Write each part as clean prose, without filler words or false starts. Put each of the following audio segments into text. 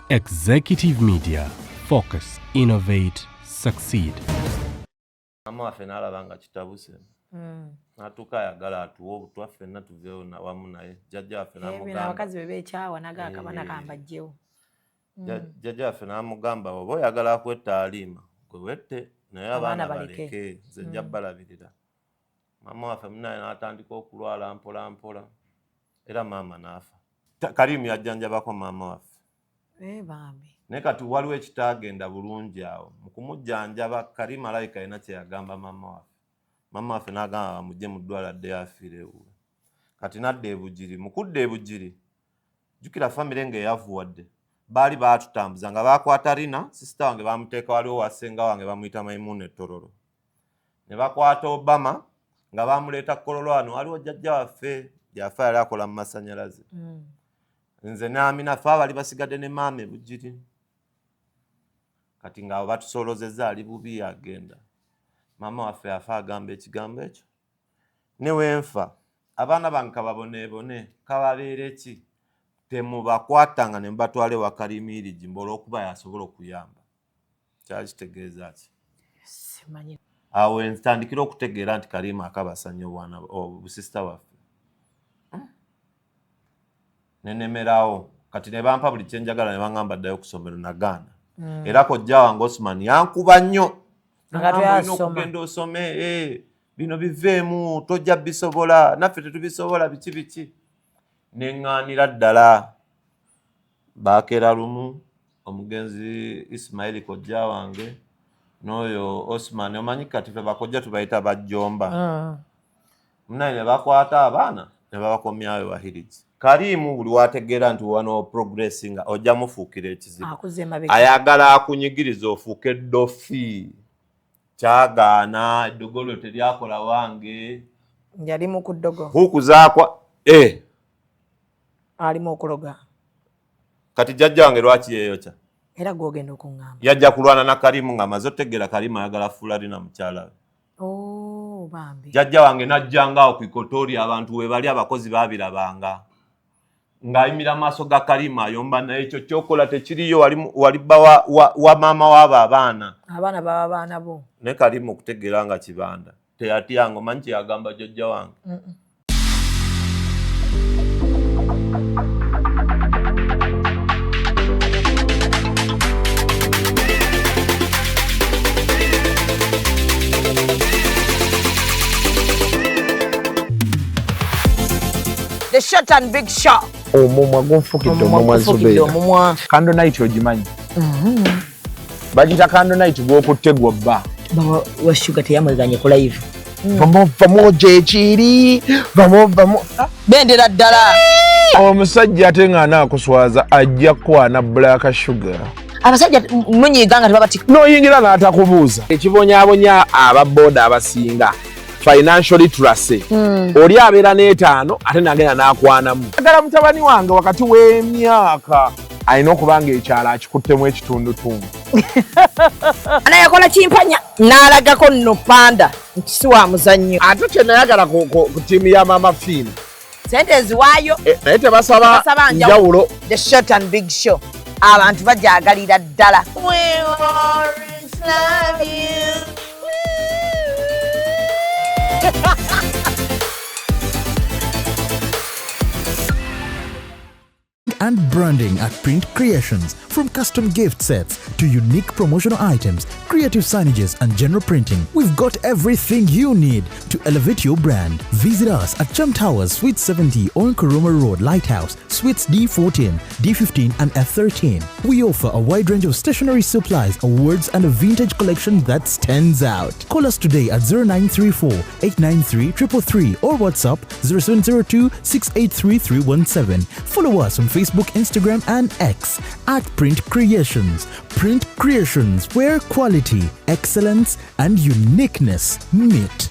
Executive Media. Focus, innovate, succeed. Mama waffe n'alaba nga kitabuse. N'atuuka ayagala atuwe obutwa ffenna tuveewo wamu naye. Jjajja waffe n'amugamba. Abakazi be beekyawa naga akabana kambajjewo. Jjajja waffe n'amugamba oba oyagala kwetta aliima gwe wette naye abaana baleke nze nja balabirira. Mama waffe munaye n'atandika okulwala mpola mpola era maama n'afa. Kalimu yajjanjabako maama waffe. Bambi. Naye kati waliwo ekitaagenda bulungi awo mu kumujjanjaba Kalimu alayika alina kye yagamba maama waffe. Maama waffe n'agamba bamugye mu ddwaliro addeyo afiire ewuwe. Kati n'adda e Bugiri. Mu kudda e Bugiri jjukira famire ng'eyavuwadde baali baatutambuza nga baakwata Rina sisita wange bamuteeka waliwo wa ssenga wange bamuyita Maimuna Ettororo. Ne bakwata Obama nga bamuleeta Kololo wano waliwo jjajja waffe yafa yali akola mu masannyalaze. Nze ne Amina ffe abali basigadde ne maama e Bugiri. Kati ng'abo batusolozezza ali bubi agenda. Maama waffe afa agamba ekigambo ekyo. Ne wenfa abaana bange kababoneebone kababeere ki temubakwatanga ne mubatwale wa Kalimiirigi mbola okuba yasobola okuyamba. Kyali kitegeeza ki? Simanyi. Awo ntandikira okutegeera nti Kalimu akabasanya obwana obusisita waffe. Nenemerawo kati ne bampa buli kye njagala ne baŋŋamba ddayo ku ssomero nagaana. Era kojja wange Osman yankuba nnyo. Olina okugenda osome bino biveemu tojja bisobola naffe tetubisobola biki. Neŋŋaanira ddala baakera lumu omugenzi Ismail kojja wange n'oyo Osman omanyi kati ffe bakojja tubayita bajjomba. Munaye ne bakwata abaana ne babakomyayo Wahirigi. Kalimu buli wategeera nti wano progressinga ojja mufuukira ekizibu. Ayagala akunyigiriza ofuuke eddofi. Kyagaana eddogolo teryakola wange. Yali mu kuddogo. Hukuzaakwa alimu okuloga. Kati jjajja wange lwaki yeeyokya? Era gw'ogenda okuŋŋamba. Yajja kulwana na Kalimu ng'amaze otegeera Kalimu ayagala fuula Rina mukyala we. Bambi. Jjajja wange n'ajjanga awo ku ikotoori abantu we bali abakozi baabirabanga. Ng'ayimira maaso ga Kalimu ayomba naye ekyo ky'okola tekiriyo wali bba wa maama w'abo abaana. Abaana baba baana bo. Ne Kalimu okutegeera nga kibanda. Teyatyanga omanyi kye yagamba jjajja wange. The short and big shot. Omumwa gunfukidde omumwa Zubeera. Kando night ogimanyi. Bagita kando night gw'okutte gw'obba. Baba wa Sugar teyamweganye ku live. Vamo gyekiri. Vamo. Bendera ddala. Omusajja ate nga anaakuswaza ajja kwana Black Sugar. Abasajja munyiga nga tebabati. N'oyingira n'atakubuuza. Ekibonyaabonya ababooda abasinga. Financial literacy. Oli abeera n'etaano ate nagenda n'akwanamu. Agala mutabani wange wakati w'emyaka alina okuba ng'ekyalo akikuttemu ekitundutundu. Anayakola kimpanya n'alagako nno panda nti si wa muzannyo. Ate kye nayagala ku ttiimu ya Mama Fine. Sente ziwaayo. Naye tebasaba njawulo. The short and big show. Abantu bajaagalira ddala. We always love you. And branding at Print Creations. From custom gift sets to unique promotional items, creative signages and general printing, we've got everything you need to elevate your brand. Visit us at Chum Towers, Suite 70 on Kuruma Road, Lighthouse, Suites D14, D15 and F13. We offer a wide range of stationery supplies, awards and a vintage collection that stands out. Call us today at 0934 893 333 or WhatsApp 0702 683 317. Follow us on Facebook, Instagram and X at Print Creations. Print Creations, where quality, excellence and uniqueness meet.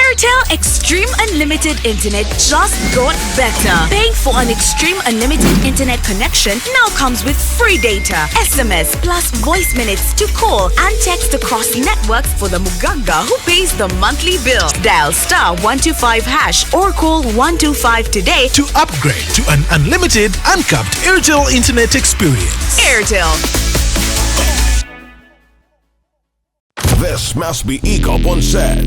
Airtel Extreme Unlimited Internet just got better. Paying for an Extreme Unlimited Internet connection now comes with free data, SMS plus voice minutes to call and text across networks for the Muganga who pays the monthly bill. Dial *125# or call 125 today to upgrade to an unlimited, uncapped Airtel Internet experience. Airtel. This must be ECOP on set.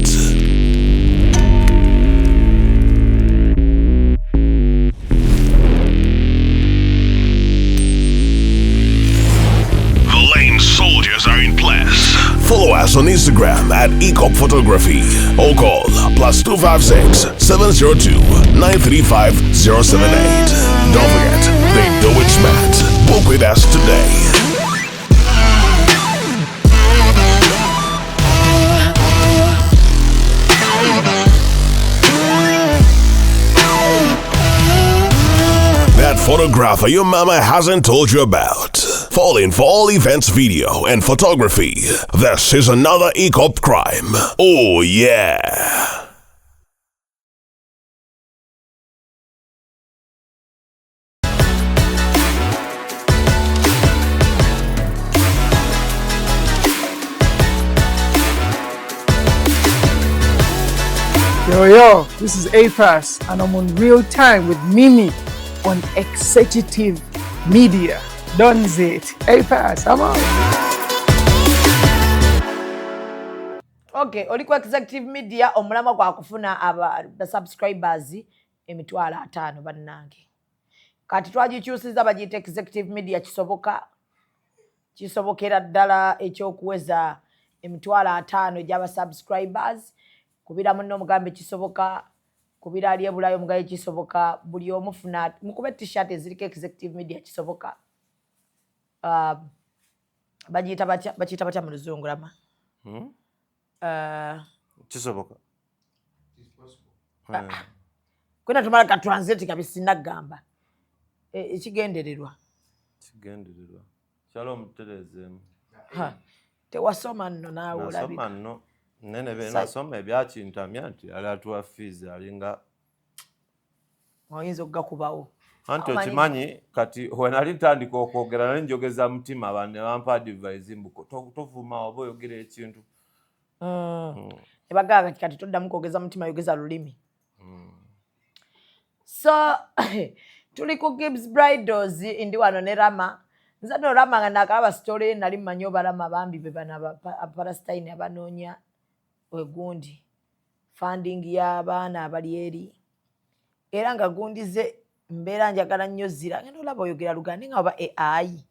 The lane soldiers are in place. Follow us on Instagram at ECOP Photography or call +256 702 935 078. Don't forget, they do it smart. Book with us today. That photographer your mama hasn't told you about. Falling for all events, video, and photography. This is another ECOP crime. Oh yeah. Yo, this is A-Pass, and I'm on Real Time with Mimi on Executive Media. Done it. A-Pass, I'm out. Okay, oli ku Executive Media omulama kwa kufuna aba subscribers emitwalo 5 bannange. Kati twagikyusiza bagiyita Executive Media kisobokera ddala ekyokuweza emitwalo 5 gy'aba subscribers. Kubira munno mugambe kisoboka, kubira ali ebulayo mugaye kisoboka, buli omufuna mukube t-shirt eziriko Executive Media kisoboka. Bagiyita batya mu Luzungu lama? Kisoboka. Kwena tumala ka translate kabisi nagamba. Ekigendererwa. Kigendererwa. Shalom terezemu. Tewasoma nno naawe olabika. Nasoma nno. Nene nasoma ebyakintamya nti ali atuwa fees alinga oyinza okugakubawo. Anti okimanyi kati wenali ntandika okwogera nali njogeza mutima abantu ne bampa advice mbuko tovuma oba oyogera ekintu. Ebagamba kati toddamu kwogeza mutima yogeza lulimi. So tuli ku Gibbs Bridals ndi wano ne Rama. Nze no Rama nga nakalaba story nali mmanyi obalama bambi be bana Palestine abanoonya wegundi funding y'abaana abali eri era nga gundize mbeera njagala nnyo zira ngenda olaba oyogera Luganda nga oba AI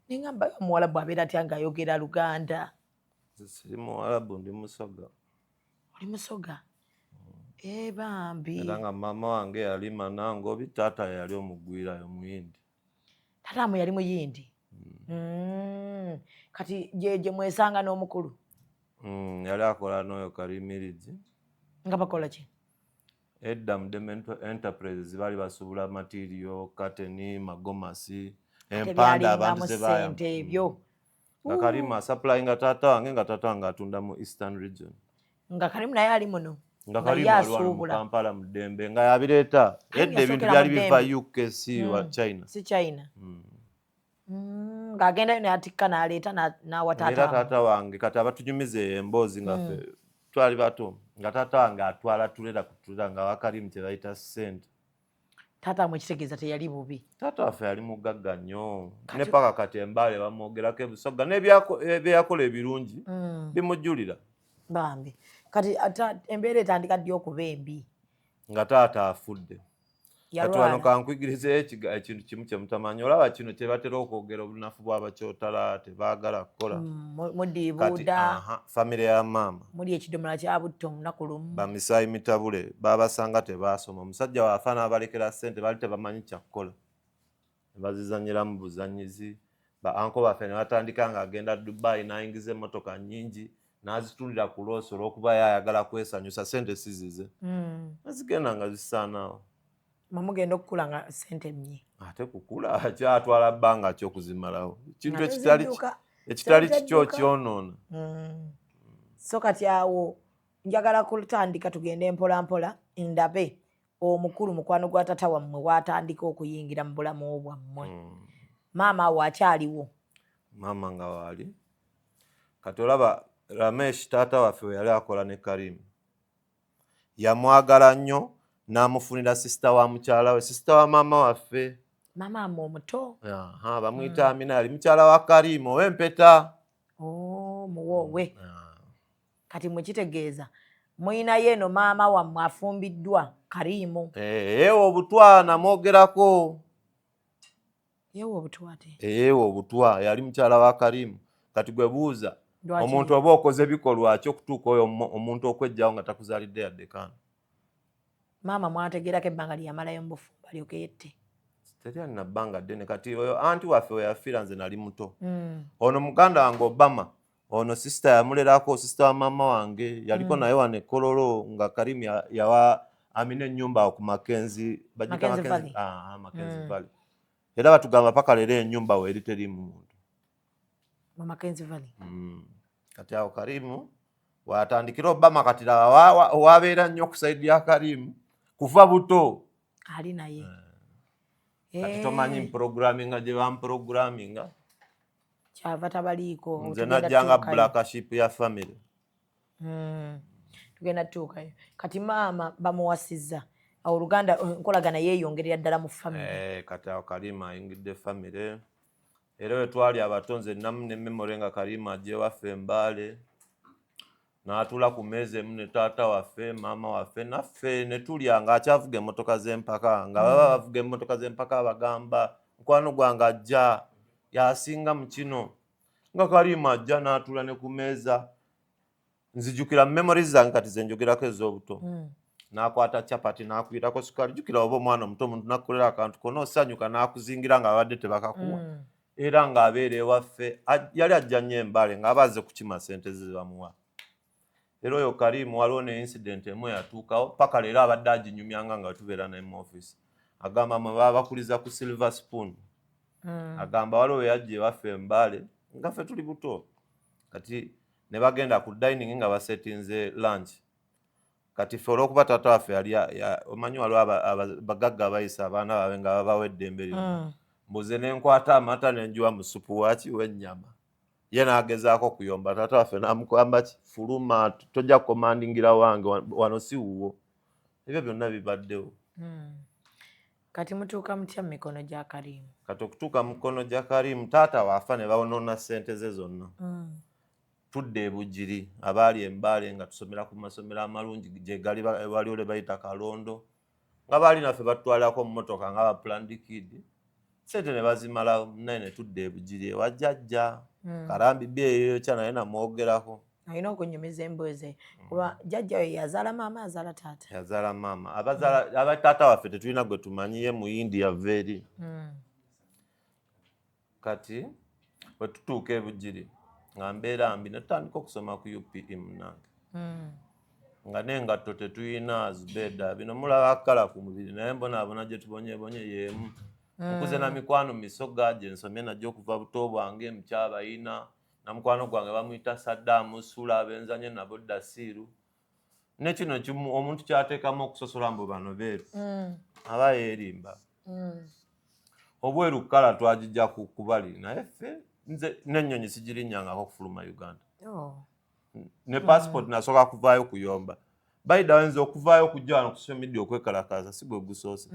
ningamba omuwalabu abeera atya nga ayogera Luganda. Siri muwalabu ndi Musoga. Oli Musoga? Bambi era nga mama wange yali Manangobi, taata yali omugwirayo Muyindi. Taata yali Muyindi? Kati gye mwesanga n'omukulu? Yali akola n'oyo Karimirizi. Nga bakola ki? Edda Mudemento Enterprises bali basubula material, kateni, magomasi, empanda abantu ze baya. Nga Karima supply nga taata wange atunda mu Eastern region. Nga Karimu naye ali muno? Nga Karimu ali mu Kampala mu Dembe nga yabireeta. Edda ebintu byali biva UKC wa China. Si China. Ng'agenda yo n'atikka n'aleeta n'awa taata. Era taata wange kati abatunyumiza emboozi nga ffe twali bato nga taata wange atwala tulera kutulira nga Wakarimu kye bayita ssente. Taata wamwe ekitegeeza teyali bubi. Taata waffe yali mugagga nnyo. Ne paka kati Embale bamwogerako ebusoga n'ebyakola ebirungi bimujjulira. Bambi. Kati embeera etandika ddi okuba embi? Nga taata afudde. Kati wano kankuyigirize ekintu kimu kye mutamanyi. Olaba kino kye batera okwogera obunafu bw'abakyotala tebaagala kukola. Mudiibuuda. Famire ya maama. Muli ekidomola kya butto olunaku lumu. Bamisaayi mitabule baabasanga tebaasoma. Omusajja waafa n'abalekera ssente baali tebamanyi kyakukola. Ne bazizanyiramu buzanyizi. Ba-anko baffe ne batandika ng'agenda Dubai n'ayingiza emmotoka nnyingi n'azitulira ku loosi olw'okuba yayagala kwesanyusa ssente sizize. Nazigenda nga zisaanaawo. Mamugenda okukula nga ssente nnyi. Ate kukula kyatwala bbanga ky'okuzimalawo. Kintu ekitali kikyo kyonoona. So kati awo njagala kutandika tugende mpola mpola ndabe omukulu mukwano gwa tata wammwe watandika okuyingira mu bulamu bwammwe. Maama wakyaliwo? Maama nga waali kati olaba Ramesh taata waffe we yali akola ne Karim yamwagala nnyo n'amufunira sisita wa mukyala we, sisita wa maama waffe. Maama amwe omuto? Bamuyita Amina, yali mukyala wa Karim ow'empeta. Muwoowe. Kati mwekitegeeza muyinayo eno maama wammwe afumbiddwa Karimu. Ewo obutwa namwogerako. Yewo obutwa ate? Ewo obutwa yali mukyala wa Karimu. Kati gwe buuza omuntu oba okoze bikolwa ki okutuuka oyo omuntu okwejjawo nga takuzaalidde yadde kaana. Maama mwategeerako ebbanga lyamalayo mu bufumbo alyoke yette? Teri alina bbanga ddene. Kati oyo anti waffe we yafiira nze nali muto. Ono muganda wange Obama, ono sisita yamulerako, sisita wa maama wange yaliko naye wano Kololo nga Karimu yawa Amina ennyumba ku Mackenzie Valley. Mackenzie Valley. Era batugamba paka leero ennyumba we eri teriimu muntu. Mu Mackenzie Valley. Kati awo Karimu watandikira Obama kati wabeera nnyo okusaidia ya Karimu kuva buto. Ali naye. Kati tomanyi mpuroguraminga gye bampuroguraminga. Kyava tabaliiko. Nze najjanga black sheep ya family. Tugenda tuukayo. Kati maama bamuwasizza. Oluganda nkolagana yeeyongerera ddala mu family. Kati awo Karimu ayingidde family. Era we twali abatonze namu ne memory nga Karimu ajje waffe Mbale. N'atuula ku mmeeza emu ne taata waffe, maama waffe naffe ne tulya ng'akyavuga emmotoka z'empaka. Nga baba bavuga emmotoka z'empaka bagamba mukwano gwange ajja yasinga mu kino. Nga Karimu ajja n'atuula ne ku mmeeza. Nzijukira memories zange kati ze njogerako ez'obuto. N'akwata chapati n'akuyitako sukaali. Jjukira oba omwana omuto omuntu n'akkolera akantu konna osanyuka n'akuzingira nga babadde tebakakuwa. Era ng'abeera ewaffe yali ajja nnyo Embale ng'aba azze kukima ssente ze bamuwa. Era oyo Karimu waliwo ne incident emu yatuukawo paka leero abadde aginyumyanga nga tubeera naye mu office. Agamba mwe baba bakuliza ku Silver Spoon. Agamba waliwo yajja ewaffe Embale nga ffe tuli buto. Kati ne bagenda ku dining nga basetinze lunch. Kati ffe olw'okuba taata waffe yali omanyi waliwo bagagga abayisa abaana baabwe nga babawa eddembe lyonna. Mbuze ne nkwata amata ne njiwa mu supu waki w'ennyama. Ye n'agezaako kuyomba taata waffe n'amugamba ki fuluma tojja kukomandingira wange wano si wuwo. Ebyo byonna bibaddewo. Kati mutuuka mutya mu mikono gya Karimu? Kati okutuuka mu mikono gya Karimu taata waafa ne bawonoona ssente ze zonna. Tudde e Bugiri abaali Embale nga tusomera ku masomero amalungi gye gali waliwo le bayita Kalondo. Nga baali naffe batutwalako mu mmotoka nga ba Planned Kid. Ssente ne bazimala naye ne tudde e Bugiri ewa jjajja. Karambi byeyo kya naye namwogerako. Alina okunyumiza emboozi. Kuba jjajja we yazaala maama azaala taata? Yazaala maama. Aba taata waffe tetulina gwe tumanyiye mu India veri. Kati bwe tutuuka e Bugiri nga mbeera mbi ne tutandika okusoma ku UPE munange. Nga n'engatto tetuyina Zubeda bino mulaba kala ku mubiri naye mbonaabona gye tubonyeebonye y'emu. Nkuze na mikwano misoga gye nsomye najjo okuva buto bwange mukyabayina na mukwano gwange bamuyita Saddam Sula abenzanye nabo Dasiru. Ne kino omuntu kyateekamu okusosola mbu bano beeru. Aba yeerimba. Obweru kala twagijja kubali naye ffe nze n'ennyonyi sigirinnyangako okufuluma Uganda. Ne passport nasooka kuvaayo kuyomba. Baida wenze okuvaayo kujja wano ku social media okwekalakaasa si gwe gusoose.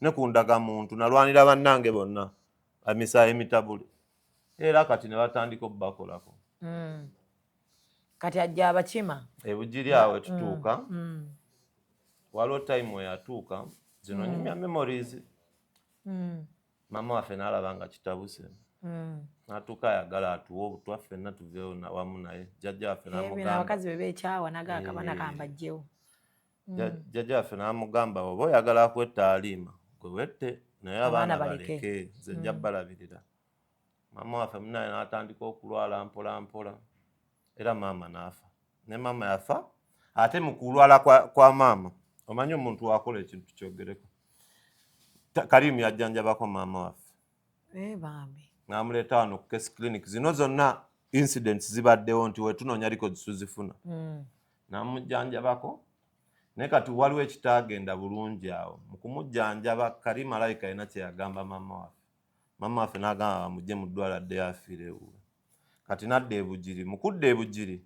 Ne ku ndagamuntu nalwanira bannange bonna amisa emitabule. Era kati ne batandika obbakolako. Kati ajja abakima? E Bugiri awo tutuuka. Waliwo time we yatuuka zino nyumya memories. Maama waffe n'alaba nga kitabuse. N'atuuka ayagala atuwe obutwa ffenna tuveewo wamu naye. Jjajja waffe n'amugamba. Abakazi be beekyawa naga akabana kambajjewo. Jjajja waffe n'amugamba oba oyagala kwetaalima gwe wette naye abaana baleke nze nja balabirira. Maama waffe munaye n'atandika okulwala mpola mpola. Era maama n'afa. Ne maama yafa ate mu kulwala kwa maama omanyi omuntu wakola ekintu kyogereko. Karimu yajjanjabako maama waffe. Bambi. N'amuleeta wano ku case clinic zino zonna incidents zibaddewo nti we tunoonya liko zituzifuna. namujjanjabako naye kati waliwo ekitaagenda bulungi awo mu kumujjanjaba Karim alabika alina kye yagamba mama waffe n'agamba bamugye mu ddwaliro addeyo afiire ewuwe kati nadda ebugiri mu kudda ebugiri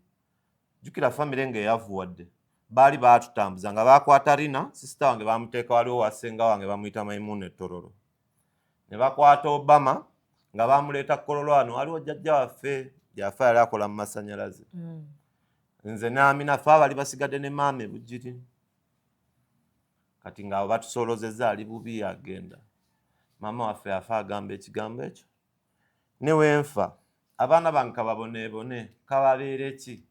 jjukira famire ng'eyavuwadde baali baatutambuza nga bakwata Rina sisita wange bamuteeka waliwo wasenga wange bamuyita Maimuna Ettororo ne bakwata Obama nga bamuleeta Kololo wano waliwo jjajja waffe yafa yali akola mu masannyalaze nze ne Amina ffe bali basigadde ne maama ebugiri kati ng'abo batusolozezza ali bubi agenda maama waffe yafa agamba ekigambo ekyo ne wenfa abaana bange kababoneebone kababeere ki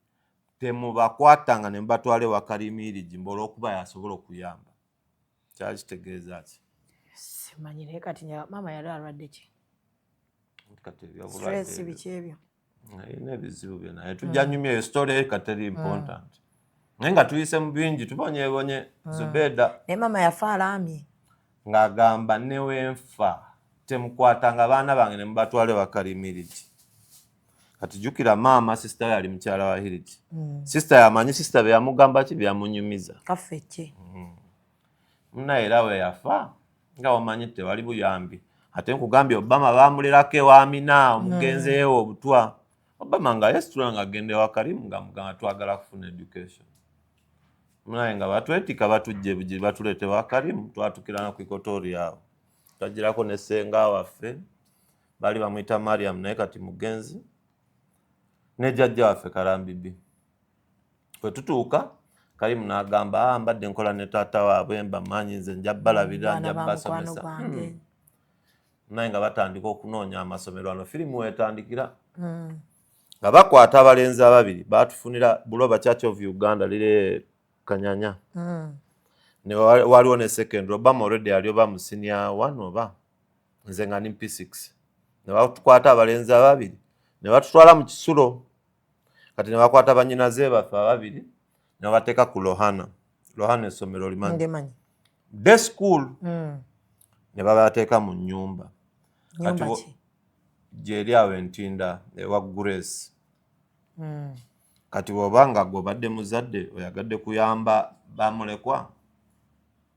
temubakwatanga ne mubatwale wa Karimiligi olw'okuba yasobola okuyamba kyali kitegeeza ki simanyi naye kati maama yali alwadde ki stress biki ebyo ayina ebizibu bye naye tujja nyumya eyo story kateri important naye nga tuyise mu bingi tubonyeebonye Zubeda naye maama yafa alaamye ng'agamba ne wenfa temukwatanga baana bange ne mubatwale wa Karimiligi kati jjukira maama sisita we ali mukyala wa Hiligi sisita yamanyi sisita be yamugamba ki byamunyumiza kaffe ki muna era we yafa nga wamanyi tewali buyambi ate nkugambye Obama bamulerako ewa Amina omugenzeewo obutwa Obama nga yesitula ng'agenda ewa Karimu ng'amugamba twagala kufuna education munaye nga batwetika batujja ebugiri batuleete wa Karimu twatukirana ku ikotori awo twagirako ne ssenga waffe baali bamuyita Mariam naye kati mugenzi ne jjajja waffe Karambibi bwe tutuuka Karimu n'agamba mbadde nkola ne taata waabwe mbamanyi nze nja balabira nja basomesa naye nga batandika okunoonya amasomero ano firimu wetandikira nga bakwata abalenzi ababiri baatufunira Buloba Church of Uganda lire Kanyanya ne waliwo ne secondary Obama already yali oba mu senior 1 oba nze nga ni P6 ne batukwata abalenzi ababiri ne batutwala mu kisulo kati ne bakwata bannyinaze baffe ababiri ne bateeka ku Lohana essomero limanyi day school ne babateeka mu nnyumba kati gyeri awo Entinda ewa Grace kati bw'obanga gw'obadde muzadde oyagadde kuyamba bamulekwa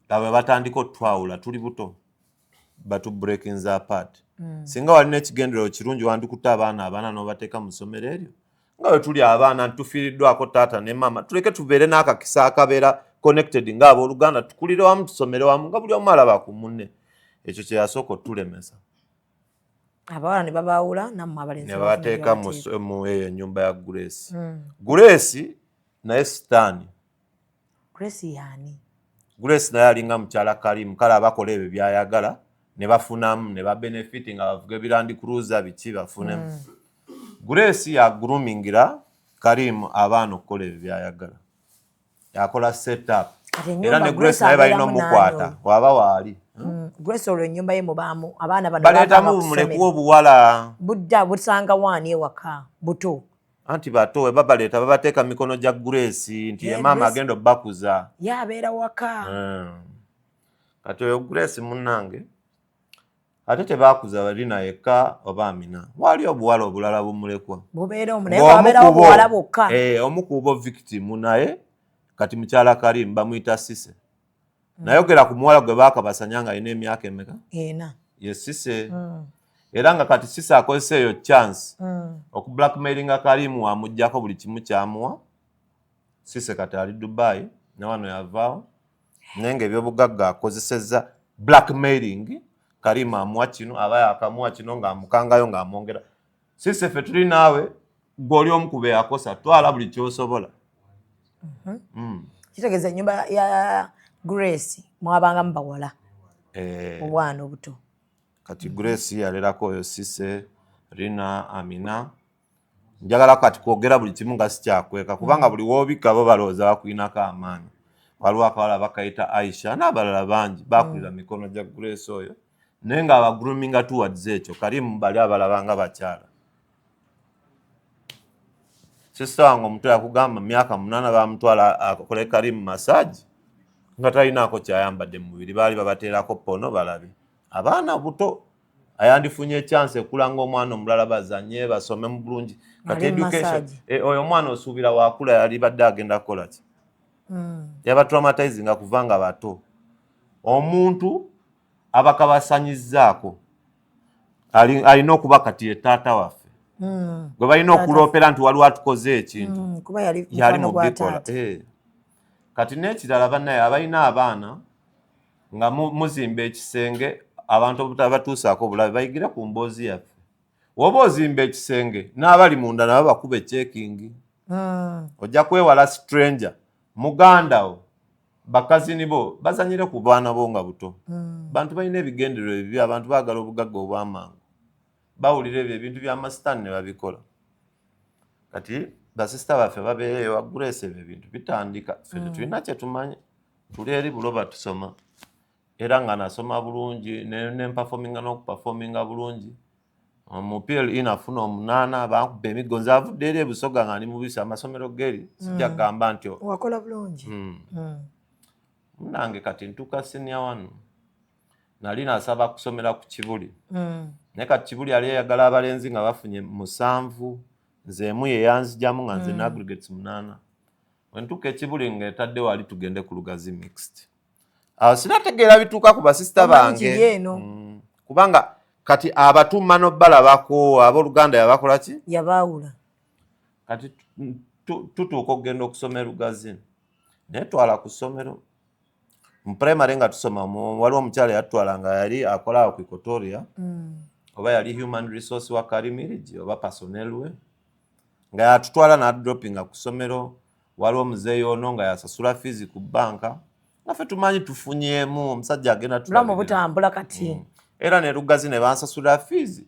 nga batandika otwawula tuli buto batu breakings apart singa walina ekigendero kirungi wandikuta abaana n'obateeka mu ssomero eryo nga bwe tuli abaana tufiiriddwako taata ne maama tuleke tubeere n'akakisa akabeera connected ng'abooluganda tukulire wamu tusomere wamu nga buli omu alaba ku munne ekyo kye yasooka otulemesa abawala ne babaawula nammwe abalenzi ne babateeka mu eyo ennyumba ya Grace Grace naye sitaani Grace yaani Grace naye alinga mukyala Karimu kale abakola ebyo byayagala ne bafunamu ne babenefiti nga bavuga ebirandi cruiser biki bafunemu Grace ya groomingira Karimu abaana okukola ebyo byayagala yakola set up era ne Grace naye balina omukwata waba waali Grace olwo ennyumba ye mubaamu abaana bano baleetamu mulekuwa obuwala budda busanga waani ewaka buto anti bato we babaleeta babateeka mikono gya Grace nti ye maama agenda obbakuza yabeera waka kati oyo Grace munnange ate tebaakuza balina yekka oba Amina wali obuwala obulala bumulekwa bubeera omu naye babeerawo obuwala bwokka omu ku bo victim naye kati mukyala Karimu bamuyita Sise nayogera ku muwala gwe baakabasanya nga alina emyaka emeka ye Sise era nga kati Sise akozesa eyo chance okublackmailinga Karimu amuggyako buli kimu kyamuwa Sise kati ali Dubai ne wano yavaawo naye ng'ebyobugagga akozesezza blackmailing Karimu amuwa kino aba yakamuwa kino ng'amukangayo ng'amwongera Sise ffe tuli naawe gw'oli omu ku be yakosa twala buli kyosobola kitegeeza ennyumba ya Grace mwabanga mubawala obwana obuto kati Grace yalerako oyo Sise Rina Amina njagala kati kwogera buli kimu nga sikyakweka kubanga buli woobika bo balowooza bakulinako amaanyi waliwo akawala bakayita Aisha n'abalala bangi bakulira mikono gya Grace oyo naye nga abagroominga towards ekyo Karimu bali abalabanga bakyala sisita wange omuto yakugamba myaka 8 bamutwala akole Karimu massage nga talinaako kyayambadde mu mubiri baali babateerako pono balabe abaana buto ayandifunye chance ekulanga omwana omulala bazanye basome mu bulungi kati education oyo omwana osuubira waakula yali badde agenda kukola ki yaba traumatizing kuvanga bato omuntu abakabasanyizzaako alina okuba kati ye taata waffe gwe balina okuloopera nti waliwo atukoze ekintu yali mu bikola kati n'ekirala bannaye abalina abaana nga muzimba ekisenge abantu abatuusaako obulabe bayigira ku mboozi yaffe woba ozimba ekisenge n'abali munda nabo bakuba eccekingi ojja kwewala stranger muganda wo bakazini bo bazanyire ku baana bo nga buto bantu balina ebigendererwa ebibi abantu baagala obugagga obw'amangu bawulira ebyo ebintu by'amasitaani ne babikola kati basisita baffe babeereyo waggulesa ebyo ebintu bitandika ffe tetulina kye tumanyi tuli eri buloba tusoma era nga nasoma bulungi nempafominga n'okupafominga bulungi omupiira inafuna 8 bakuba emigonzi avudde eri ebusoga nga ndi mubisi amasomero geri sijja kugamba nti wakola bulungi munange kati ntuuka senior 1 nali nasaba kusomera ku Kibuli naye kati Kibuli yali eyagala abalenzi nga bafunye 7 nze emu yeyanzijamu nga nze n'aggregates 8 wentuuka Kibuli ng'etadde wali tugende ku Lugazi mixed awo sinategeera bituuka ku basisita bange kubanga kati abatumma n'obbalabako ab'Oluganda yabakola ki yabaawula kati tutuuka okugenda okusoma Lugazi naye twala ku ssomero mu primary nga tusoma waliwo omukyala yatutwalanga yali akola awo ku Equatoria oba yali human resource wa Karimirigi oba personnel we nga yatutwala n'adropinga ku ssomero waliwo omuzeeyi ono nga yasasula fees ku banka naffe tumanyi tufunyemu omusajja agenda tulamu butambula kati era ne Lugazi ne bansasula fees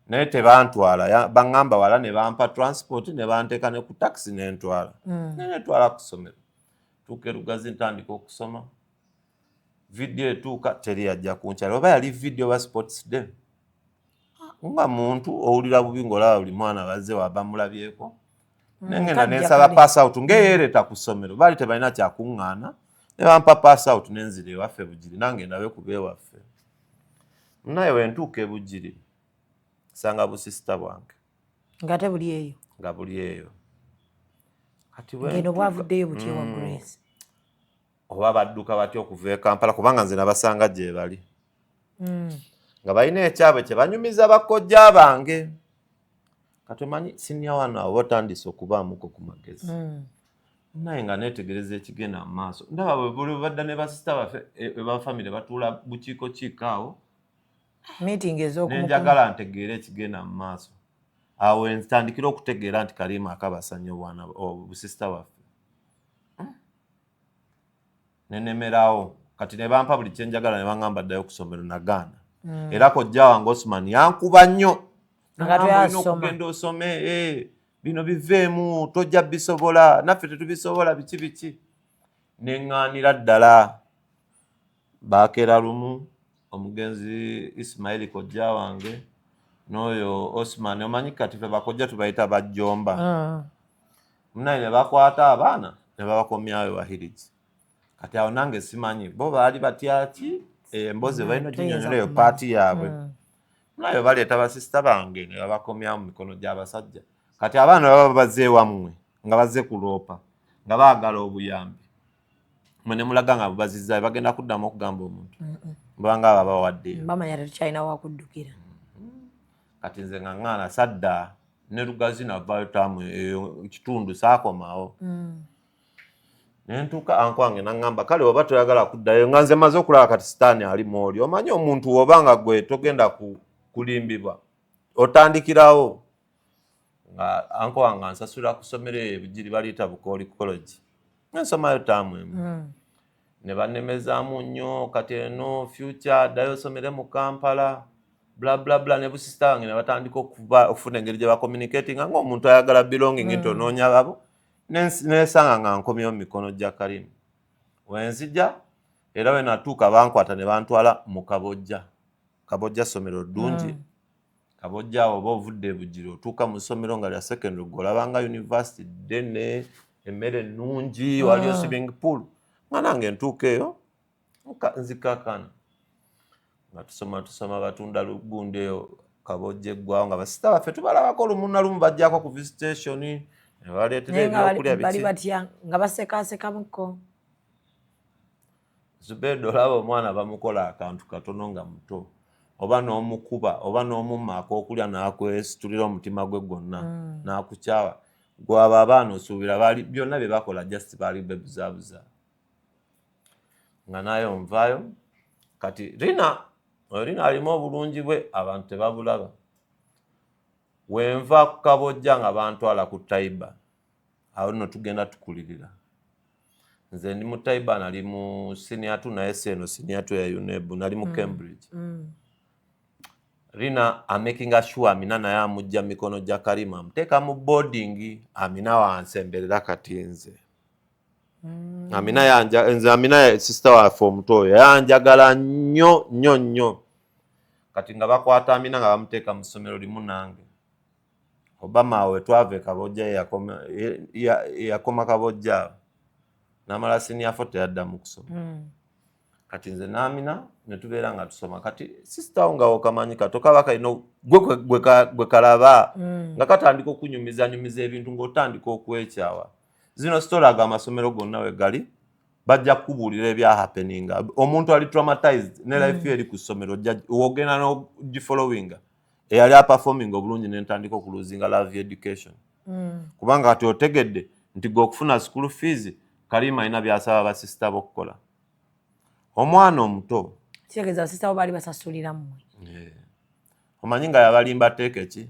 naye tebantwala baŋŋamba wala ne bampa transport ne banteeka ne ku taxi ne ntwala netwala ku ssomero tuuka Lugazi ntandika okusoma video etuuka teri yajja kunkyala oba yali video ba sports day nga muntu owulira bubi ng'olaba buli mwana bazze waba mulabyeko nengenda nensaba pass out ng'eyeereta ku ssomero baali tebalina kyakuŋŋaana ne bampa pass out nenzira ewaffe Bugiri nange ndabe kuba ewaffe naye wentuuka e Bugiri sanga busisita bwange nga tebuli eyo nga buli eyo kati ngeno bwavuddeyo butya wa Grace oba badduka batya okuva e Kampala kubanga nze nabasanga gye bali nga balina ekyabwe kye banyumiza bakojja bange kati omanyi senior 1 awo otandise okubaamuko ku magezi naye nga neetegereza ekigenda mu maaso ndaba bwe badda ne basisita baffe bafamire batuula bukiiko kiikaawo meeting nenjagala ntegeera ekigenda mu maaso awo ntandikira okutegeera nti Kaliima akabasanya obusisita bwaffe nenemerawo kati ne bampa buli kyenjagala ne baŋŋamba ddayo ku ssomero nagaana era kojja wange Osman yankuba nnyo olina okugenda osome bino biveemu tojja bisobola naffe tetubisobola biki neŋŋaanira ddala bakeera lumu omugenzi Ismail kojja wange n'oyo Osman omanyi kati ffe bakojja tubayita bajjomba munaye ne bakwata abaana ne babakomyayo Wahirigi kati awo nange simanyi bo baali batyaki embozi balina ginyonyola eyo paati yaabwe nayo baleeta basisita bange ne babakomyamu mu mikono gy'abasajja kati abaana baba bazze wammwe nga bazze kuloopa nga baagala obuyambi mwe ne mulaga nga bubazizza bagenda kuddamu okugamba omuntu banga aba bawadde bamanya tetukyalina wakuddukira kati nze nga ŋŋaana sadda ne Lugazi navaayo taamu ekitundu saakomawo nentuuka anko wange naŋŋamba kale oba toyagala kuddayo nga nze maze okulaba kati sitaani ali mwoli omanyi omuntu woba nga gwe togenda kulimbibwa otandikirawo nga anko wange ansasula ku ssomero eyo Bugiri baliyita Bukooli college nensomayo taamu emu ne bannemezaamu nnyo kati eno future ddayo osomere mu Kampala bla ne busisita wange ne batandika okufuna engeri gye bacommunicatinga ng'omuntu ayagala belonging nti onoonya babo nesanga nga nkomyewo mu mikono gya Kaliima wenzija era we natuuka bankwata ne bantwala mu Kabojja ssomero ddungi Kabojja awo oba ovudde e Bugiri otuuka mu ssomero nga lya secondary gw'olabanga university ddene emmere ennungi waliyo swimming pool nga nange ntuuka eyo nzikakana nga tusoma batunda lugundo eyo Kabojja eggwawo nga basisita baffe tubalabako lumu na lumu bajjako ku visitation Baleetera ebyokulya bali batya nga basekaseka muko. Zubedo olaba omwana bamukola akantu katono nga muto oba n'omukuba oba n'omumma ak'okulya n'akwesitulira omutima gwe gwonna n'akukyawa gwaba abaana osuubira bali byonna bye bakola just baali bebuzaabuza nga naye onvaayo kati Rina alimu obulungi bwe abantu tebabulaba. Wenva ku Kabojja nga bantwala ku Taiba awo nno tugenda tukulirira. Nze ndi mu Taiba nali mu senior 2 naye seno senior 2 ya UNEB nali mu Cambridge. Rina making sure Amina naye amujja mikono gya Karima amuteeka mu boarding Amina wansemberera kati nze. Amina sister waffe omuto yanjagala nnyo kati nga bakwata Amina nga bamuteeka mu ssomero limu nange. Obama we twave Kabojja yakoma Kabojja namala senior 4 teyaddamu kusoma. Kati nze n'Amina ne tubeera nga tusoma kati sister nga okamanyi katoka kalino gwe kalaba nga katandika okunyumiza ebintu ng'otandika okwekyawa. Zino storaga amasomero gonna we gali bajja kubuulira ebya happeninga. Omuntu ali traumatized ne life eri ku ssomero ogenda no following eyali performing obulungi n'entandika okuluzinga love education. Kubanga kati otegedde nti gokufuna school fees Karima ina byasaba basista bokkola. Omwana omuto kitegeeza basista bo baali basasulira mmwe. Omanyi nga yabalimba teeke ki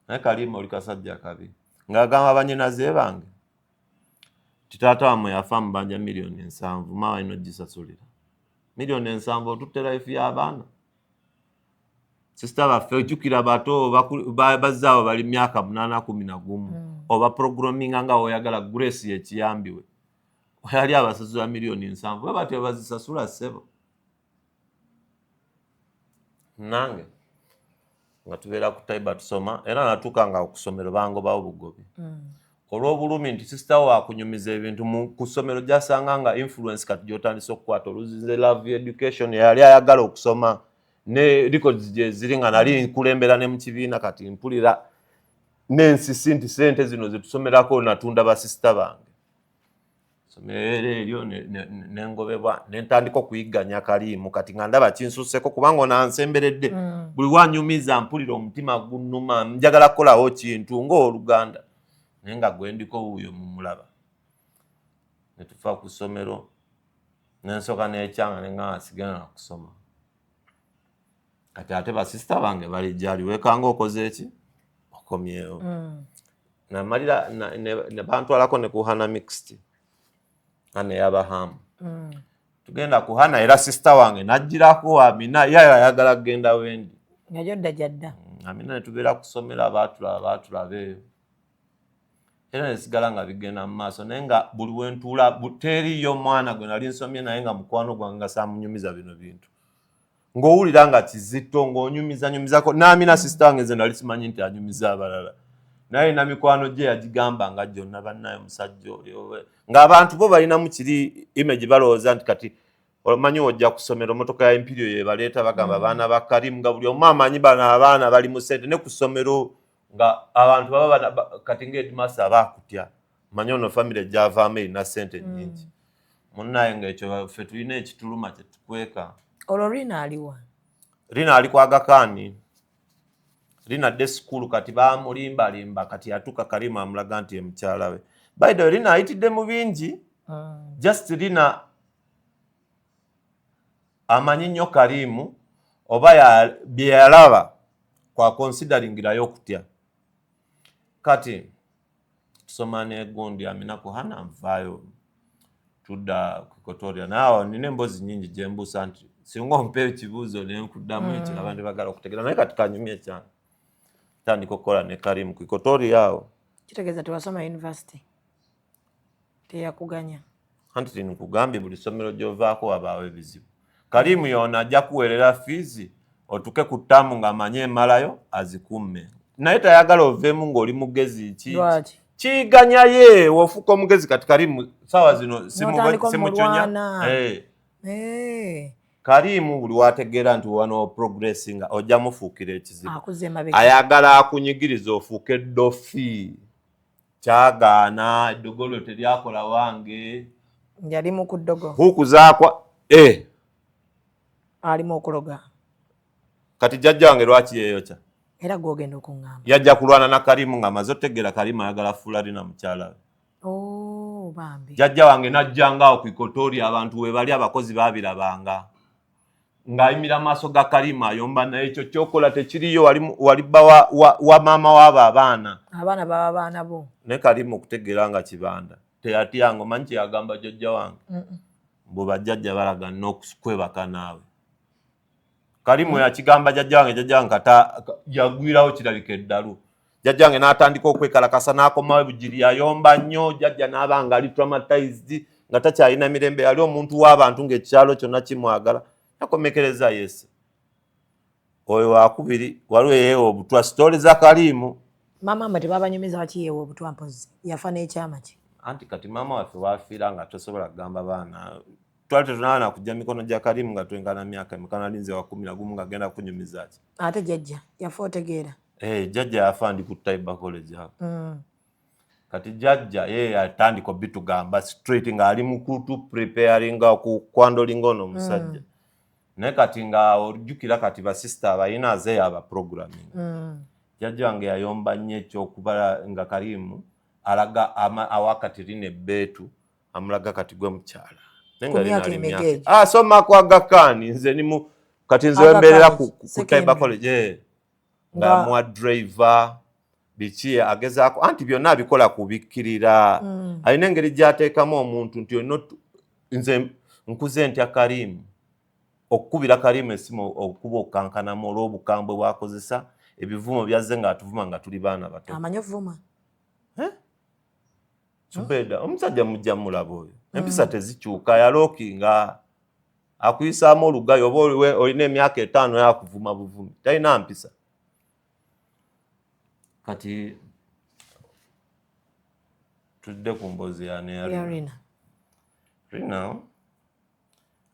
naye Karima oli kasajja kabi ng'agamba bannyinaze bange titaata wamwe yafa mu banja milioni 7 maawe ino gisasulira milioni 7 otutte life y'abaana. Sista baffe ojjukira bato bazaawo bali myaka 8-11 oba programming nga oyagala Grace yekiyambiwe oyali abasasula milioni 7 bwe batyo bazisasula ssebo. Nange nga tubeera ku Taiba tusoma era natuuka nga okusomero bangobawo bugobi. Olw'obulumi nti sister wo akunyumiza ebintu ku ssomero gyasanga nga influence kati gy'otandise okukwata oluzinze love education yali ayagala okusoma ne records gye ziri nga nali nkulembera ne mu kibiina kati mpulira n'ensisi nti sente zino zetusomerako natunda basista bange. Somero eryo n'engobebwa n'entandika okuyigganya Kalimu kati nga ndaba kinsusseko kubanga onansemberedde buli wanyumiza mpulira omutima gunnuma njagala kukolawo kintu ng'Oluganda naye nga gwe ndiko wuuyo mumulaba. Ne tufa ku ssomero n'ensooka n'ekyanga ne nga sigenda na kusoma. Kati ate basista bange bali gyali weekanga okoze eki okomyewo. Namalira ne bantwalako ne ku Hana Mixed Hana y'Abahamu. Tugenda ku Hana era sister wange najjirako Amina yayagala kugenda wendi. Nga jadda. Amina ne tubeera kusomera baatulabe. Era nesigala nga bigenda mu maaso naye nga buli wentuula teriyo mwana gwe nali nsomye naye nga mukwano gwange nga saamunyumiza bino bintu. Ng'owulira nga kizito ng'onyumizako n'Amina sister wange nze nali simanyi nti anyumiza abalala. Naye na mikwano gye yagigamba nga gyonna bannayo musajja oli ng'abantu bo balinamu kiri image balowooza nti kati omanyi ojja kusomera motoka ya Imperial ye baleeta bagamba abaana ba Karimu nga buli omu amanyi bano abaana bali mu ssente ne ku ssomero nga abantu baba kati ng'edimasa abakutya manyi ono family gyavaamu erina ssente nnyingi. Munnaye ng'ekyo ffe tulina ekituluma kye tukweka. Olwo Rina aliwa? Rina ali kwa Gakani. Rina de school kati bamulimbalimba kati yatuka Karima amulaga nti mukyala we. By the way, Rina ayitidde mu bingi. Just Rina amanyi nnyo Karimu oba bye yalaba kwa considering irayo kutya. Kati tusoma n'egundi Amina ku Hana nvaayo tudda ku Kotoria naawo nina emboozi nnyingi gye mbuusa nti singa ompa ekibuuzo ne nkuddamu ekyo abandi bagala okutegeera naye kati kanyumya ekyange tandika okukola ne Karimu ku Kotoria awo. Kitegeeza tewasoma university teyakuganya anti nkugambye buli ssomero gy'ovaako wabaawo ebizibu. Karimu yona ajja kuweerera fees otuke ku ttaamu ng'amanye emalayo azikumme naye tayagala oveemu ng'oli mugezi kiganya ye ofuuka omugezi kati Karimu saawa zino simuconya. Karimu buli wategeera nti wano progressinga ojja mufuukira ekizibu ayagala akunyigiriza ofuuke eddofi kyagaana eddogolo teryakola wange yali mu kuddogo hukuzaakwa alimu okuloga kati jjajja wange lwaki yeeyokya era gwogenda okuŋŋamba yajja kulwana na Kalimu ng'amaze otegeera Kalimu ayagala Fularina mukyala we bambi jjajja wange najjangaawo ku ikotori abantu we bali abakozi baabirabanga ng'ayimira maaso ga Kalimu ayomba naye ekyo kyokola tekiriyo wali bba wa maama w'abo abaana baba baana bo ne Kalimu okutegeera nga kibanda teyatyanga omanyi kyeyagamba jjajja wange mbu bajjajja balaga n'okwebaka naawe Kalimu yakigamba jjajja wange kata yagwirawo kirabika eddalu jjajja wange n'atandika okwekalakasa n'akomawo bugiri ayomba nnyo jjajja n'abanga ali traumatized nga takyalina mirembe yali omuntu w'abantu ng'ekyalo kyonna kimwagala yakomekereza Yesu oyo wakubiri waliwo yeewa obutwa sitooli za Kalimu maama mwe tebabanyumiza waki yeewa obutwa mpozi yafa n'ekyama ki anti kati maama waffe waafiira nga tosobola kugamba baana twali tetunaana kujja mikono gya Kalimu nga twenkana myaka emikano alinze wa 11 nga agenda kunyumiza ki ate jjajja yafa otegeera jjajja yafa ndi ku Taiba College kati jjajja yatandika bitugamba straight nga ali mukutu preparinga kwandolinga ono omusajja naye kati nga ojjukira kati basista abayina azeeyo aba programming jjajja wange yayomba nnyo ekyokuba nga Kalimu alaga awakatirine Beetu amulaga kati gwe mukyala soma kwa Gakani nze kati nze wembeerera ku Taiba College nga mwa driver biki agezaako anti byonna abikola kubikkirira alina engeri gy'ateekamu omuntu nti nze nkuze ntya Kalimu okukubira Kalimu esimu okuba okukankanamu olw'obukambwe bwakozesa ebivumo byazze ng'atuvuma nga tuli baana bato amanyi ovuma Zubeda omusajja mujja mulaba oyo empisa tezikyuka yalookinga akuyisaamu olugayo oba olina emyaka 5 yakuvuma buvumi talina mpisa kati tudde ku mbozi ya Rina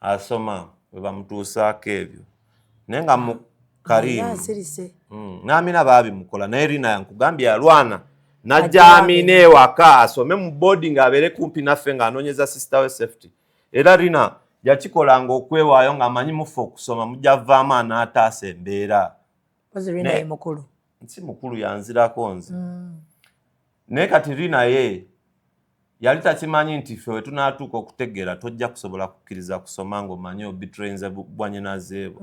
asoma we bamutuusaako ebyo naye nga mu Kalimu n'amina baabimukola naye Rina yankugambye yalwana najja amina ewaka asome mu boarding abeere kumpi naffe ng'anoonyeza sister we safety era Rina yakikolanga okwewaayo ng'amanyi mufe okusoma mujja vaamu anaataasa embeera nsi mukulu yanzirako nze naye kati Rina ye yali takimanyi nti ffe we tunaatuuka okutegeera tojja kusobola kukkiriza kusoma ng'omanyi obitrainze bwanyinazeebo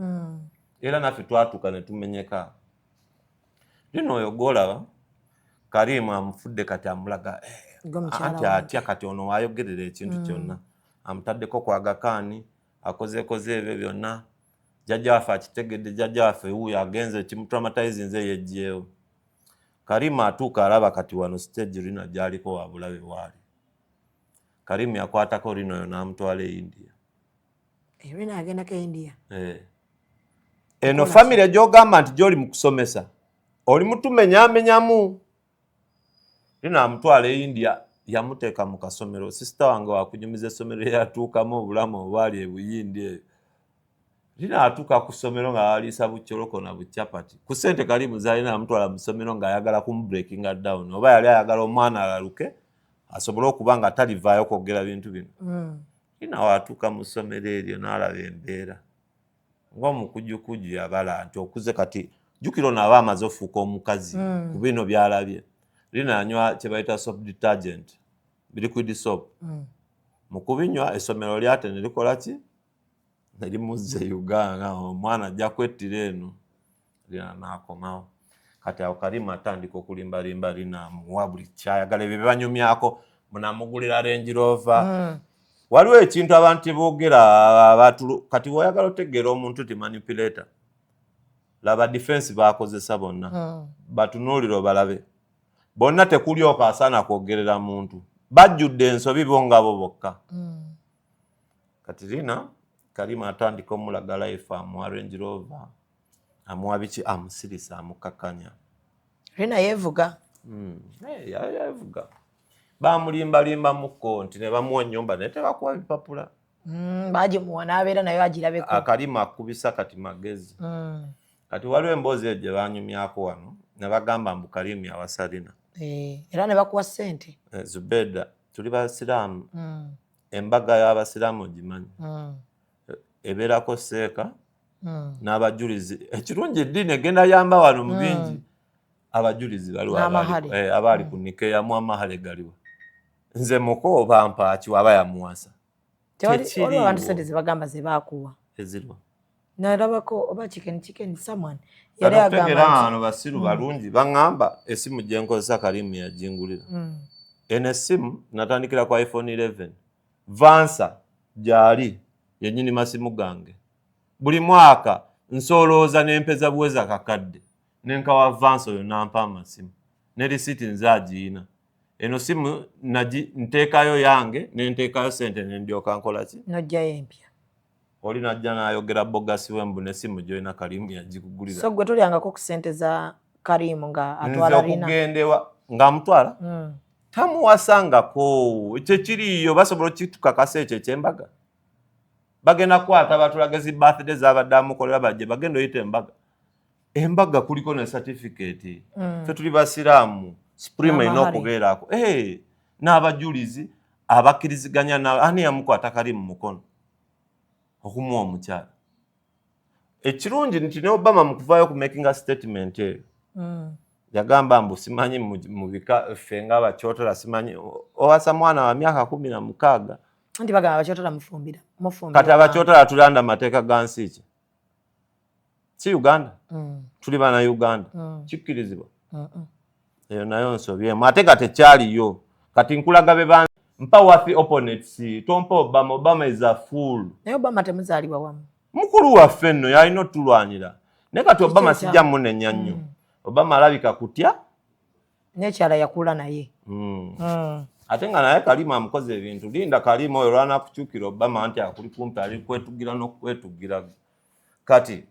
era naffe twatuuka ne tumenyeka Rina oyo gw'olaba Kalimu amufudde kati amulaga anti atya kati ono waayogerera ekintu kyonna amutaddeko kwa Gakani akozekoze ebyo byonna jjajja waffe akitegedde jjajja waffe wuuyo agenze kimutraumatize nze yejjeewo Kalimu atuuka alaba kati wano stage Rina gy'aliko wabulabe waali Kalimu yakwatako Rina oyo n'amutwala e India Rina agendako e India eno famire gy'ogamba nti gy'oli mu kusomesa oli mutumenyamenyamu Rina amutwala e India yamuteeka mu kasomero sisita wange wakunyumiza essomero yatuukamu obulamu obwali ebuyindi eyo Rina atuuka ku ssomero nga waliisa bucholoko na buchapati ku ssente Kalimu zalina amutwala mu ssomero ng'ayagala kumubreakinga down oba yali ayagala omwana alaluke asobole okuba nga talivaayo kwogera bintu bino Rina waatuuka mu ssomero eryo n'alaba embeera ng'omukujjukujju yabala nti okuze kati jjukira naaba amaze ofuuka omukazi ku bino byalabye Rina yanywa kye bayita soap detergent liquid soap mu kubinywa essomero lyate ne likola ki ne limuzza Uganda omwana ajja kwettira eno Rina n'akomawo kati awo Kalimu atandika okulimbalimba Rina amuwa buli kyayagala ebyo banyumyako munamugulira Range Rover waliwo ekintu abantu boogera kati woyagala otegeera omuntu ti manipulator laba defense bakozesa bonna batunuulira obalabe bonna tekulyoka asaana kwogerera muntu bajjudde ensobi bo ngabo bokka kati Rina Kalimu atandika omulaga life amuwa Range Rover amuwa biki amusirisa amukakanya Rina yevuga yevuga bamulimbalimba muko nti ne bamuwa ennyumba naye tebakuwa bipapula bagimuwa n'abeera nayo agirabeko Kalimu akubisa kati magezi kati waliwo emboozi eyo gye banyumyako wano ne bagamba mbu Kalimu yawasa Rina Era ne bakuwa ssente. Zubeda tuli basiraamu embaga y'abasiraamu ogimanyi ebeerako seeka n'abajulizi ekirungi eddiini egenda yamba wano mu bingi abajulizi baliwo abaali ku Nikeya mu amahale galiwo nze muko bampaaki waba yamuwasa waliwo abantu sente zebagamba ze baakuwa ezirwa nalabako oba chicken someone yali agamba wano basiru balungi baŋŋamba essimu gye nkozesa Kalimu yagingulira eno essimu natandikira ku iPhone 11 Vansa gyali yennyini masimu gange buli mwaka nsolooza n'empeza buweza kakadde nenkawa Vansa oyo nampa amasimu ne risiti nze agiina eno simu nteekayo yange nenteekayo sente nendyoka nkola ki nojjayo empya oli najja n'ayogera bogasi wembu n'essimu gy'olina Kalimu yagikugulira so gwe tolyangako ku sente za Kalimu nga atwala Rina okugendewa ng'amutwala tamuwasangako ekyo kiriyo basobola okitukakasa ekyo ekyembaga bagenda kukwata batulaga zi birthday z'abadde amukolera bajje bagenda oyita embaga kuliko ne certificate ffe tuli basiraamu supreme ina okubeerako n'abajulizi abakkiriziganya ani yamukwata Kalimu mukono okumuwa omukyala ekirungi nti ne Obama mu kuvaayo ku making a statement eyo yagamba mbu simanyi mu bika ffe ng'abacyotola simanyi owasa mwana wa myaka 16 nti bagamba abacyotola mufumbira kati abacyotola tulanda amateeka ga nsi ki si Uganda tuli bana Uganda kikkirizibwa eyo nayo nsobyemu ate nga tekyaliyo kati nkulaga be mpa wafi opponents tompa Obama is a fool naye Obama temuzaalibwa wamu mukulu waffe nno yalina otulwanira naye kati Obama sijja munenya nnyo Obama alabika kutya nekyala yakula naye ate nga naye Kalimu amukoze ebintu linda Kalimu oyo lwana kukyukira Obama nti akuli kumpi ali kwetugira n'okwetugira kati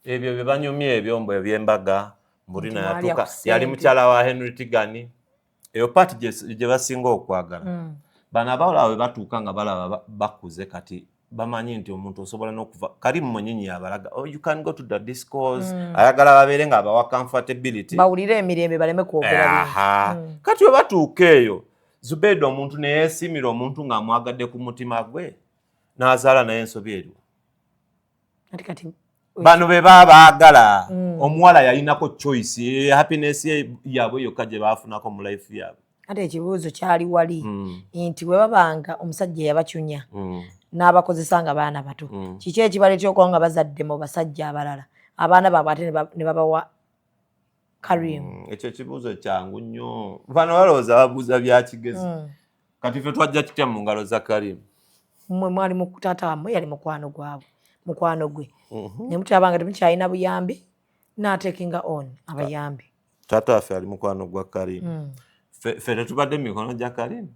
ebyo bye banyumye ebyombo ebyembaga mbulina yatuka yali mukyala wa Henry Tigani eyo pati gye basinga okwagala bano abawala we batuuka nga balaba bakuze kati bamanyi nti omuntu osobola n'okuva Kalimu mwenyinyi yabalaga you can go to the discourse ayagala babeere nga abawa comfortability bawulire emirembe baleme kwogera kati we batuuka eyo Zubeda omuntu neyeesimira omuntu ng'amwagadde ku mutima gwe n'azaala naye ensobi eriwo kati bano be baagala omuwala yalinako choice happiness yaabwe yokka gye baafunako mu life yaabwe ate ekibuuzo kyali wali nti bwe babanga omusajja yabacunya n'abakozesa nga baana bato kiki ekibaleetera okuba nga bazadde mu basajja abalala abaana baabwe ate ne babawa Kalimu ekyo ekibuuzo kyangu nnyo bano balowooza babuuza bya kigezi kati ffe twajja kitya mu ngalo za Kalimu mmwe mwali mu taata wammwe yali mukwano gwe ne mutabanga temukyalina buyambi n'atekinga on abayambi taata waffe ali mukwano gwa Kalimu ffe tetubadde mu mikono gya Kalimu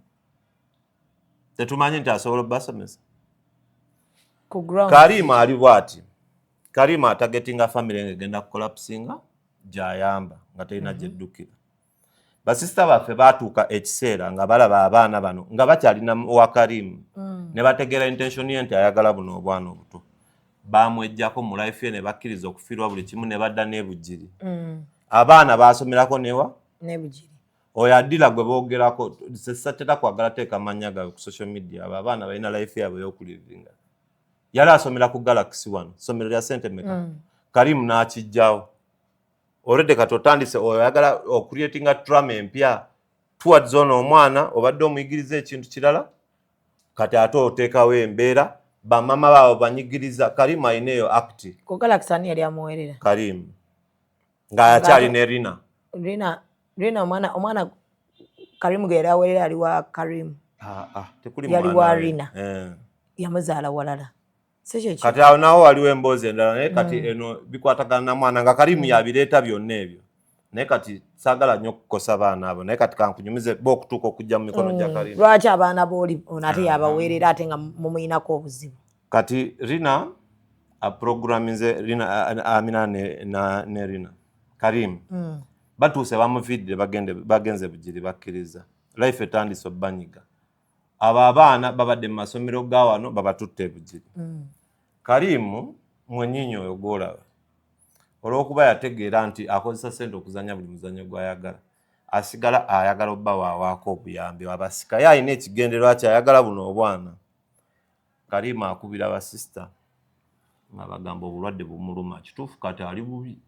tetumanyi nti asobola obbasomesa Kalimu ali bw'ati Kalimu atagetinga famire ng'egenda kukolapsinga gy'ayamba nga terina gy'eddukira basisita baffe baatuuka ekiseera nga balaba abaana bano nga bakyalina wa Kalimu ne bategeera intention ye nti ayagala buno obwana obuto bamwejjako mu life ye ne bakkiriza okufiirwa buli kimu ne badda n'ebujjiri abaana basomerako newa n'ebujjiri oyo addira gwe boogerako sesatera kwagala teeka amannya gawe ku social media abo abaana balina life yaabwe y'okulivinga yali asomera ku Galaxy 1 somero lya sente meka Kalimu n'akijjawo already kati otandise oyagala ocreatinga drama empya towards ono omwana obadde omuyigiriza ekintu kirala kati ate oteekawo embeera bamama baabo banyigiriza Kalimu alina eyo act ku Galaxy ani yali amuweerera Kalimu ng'akyali ne Rina omwana Kalimu ge yali aweerera ali wa Kalimu tekuli yali wa Rina yamuzaala walala kati awo nawo waliwo emboozi endala naye kati eno bikwatagana na mwana nga Kalimu yabireeta byonna ebyo naye kati saagala nnyo okukosa baana abo naye kati kankunyumize bo okutuuka okujja mu mikono gya Kalimu lwaki abaana booli ono ate yabaweerera ate nga mumuyinako obuzibu kati Rina aprogramize Amina ne Rina Kalimu batuuse bamuviidire bagenze bugiri bakkiriza life etandise obbanyiga abo abaana babadde mu masomero ga wano babatutte ebugiri Kalimu mwenyinyi oyo gw'olaba olw'okuba yategeera nti akozesa ssente okuzanya buli muzannyo gw'ayagala asigala ayagala obba waawaako obuyambi abasika ye alina ekigendererwa kyayagala buno obwana. Karimu akubira abasisita nga bagamba obulwadde bumuluma kituufu kati ali bubi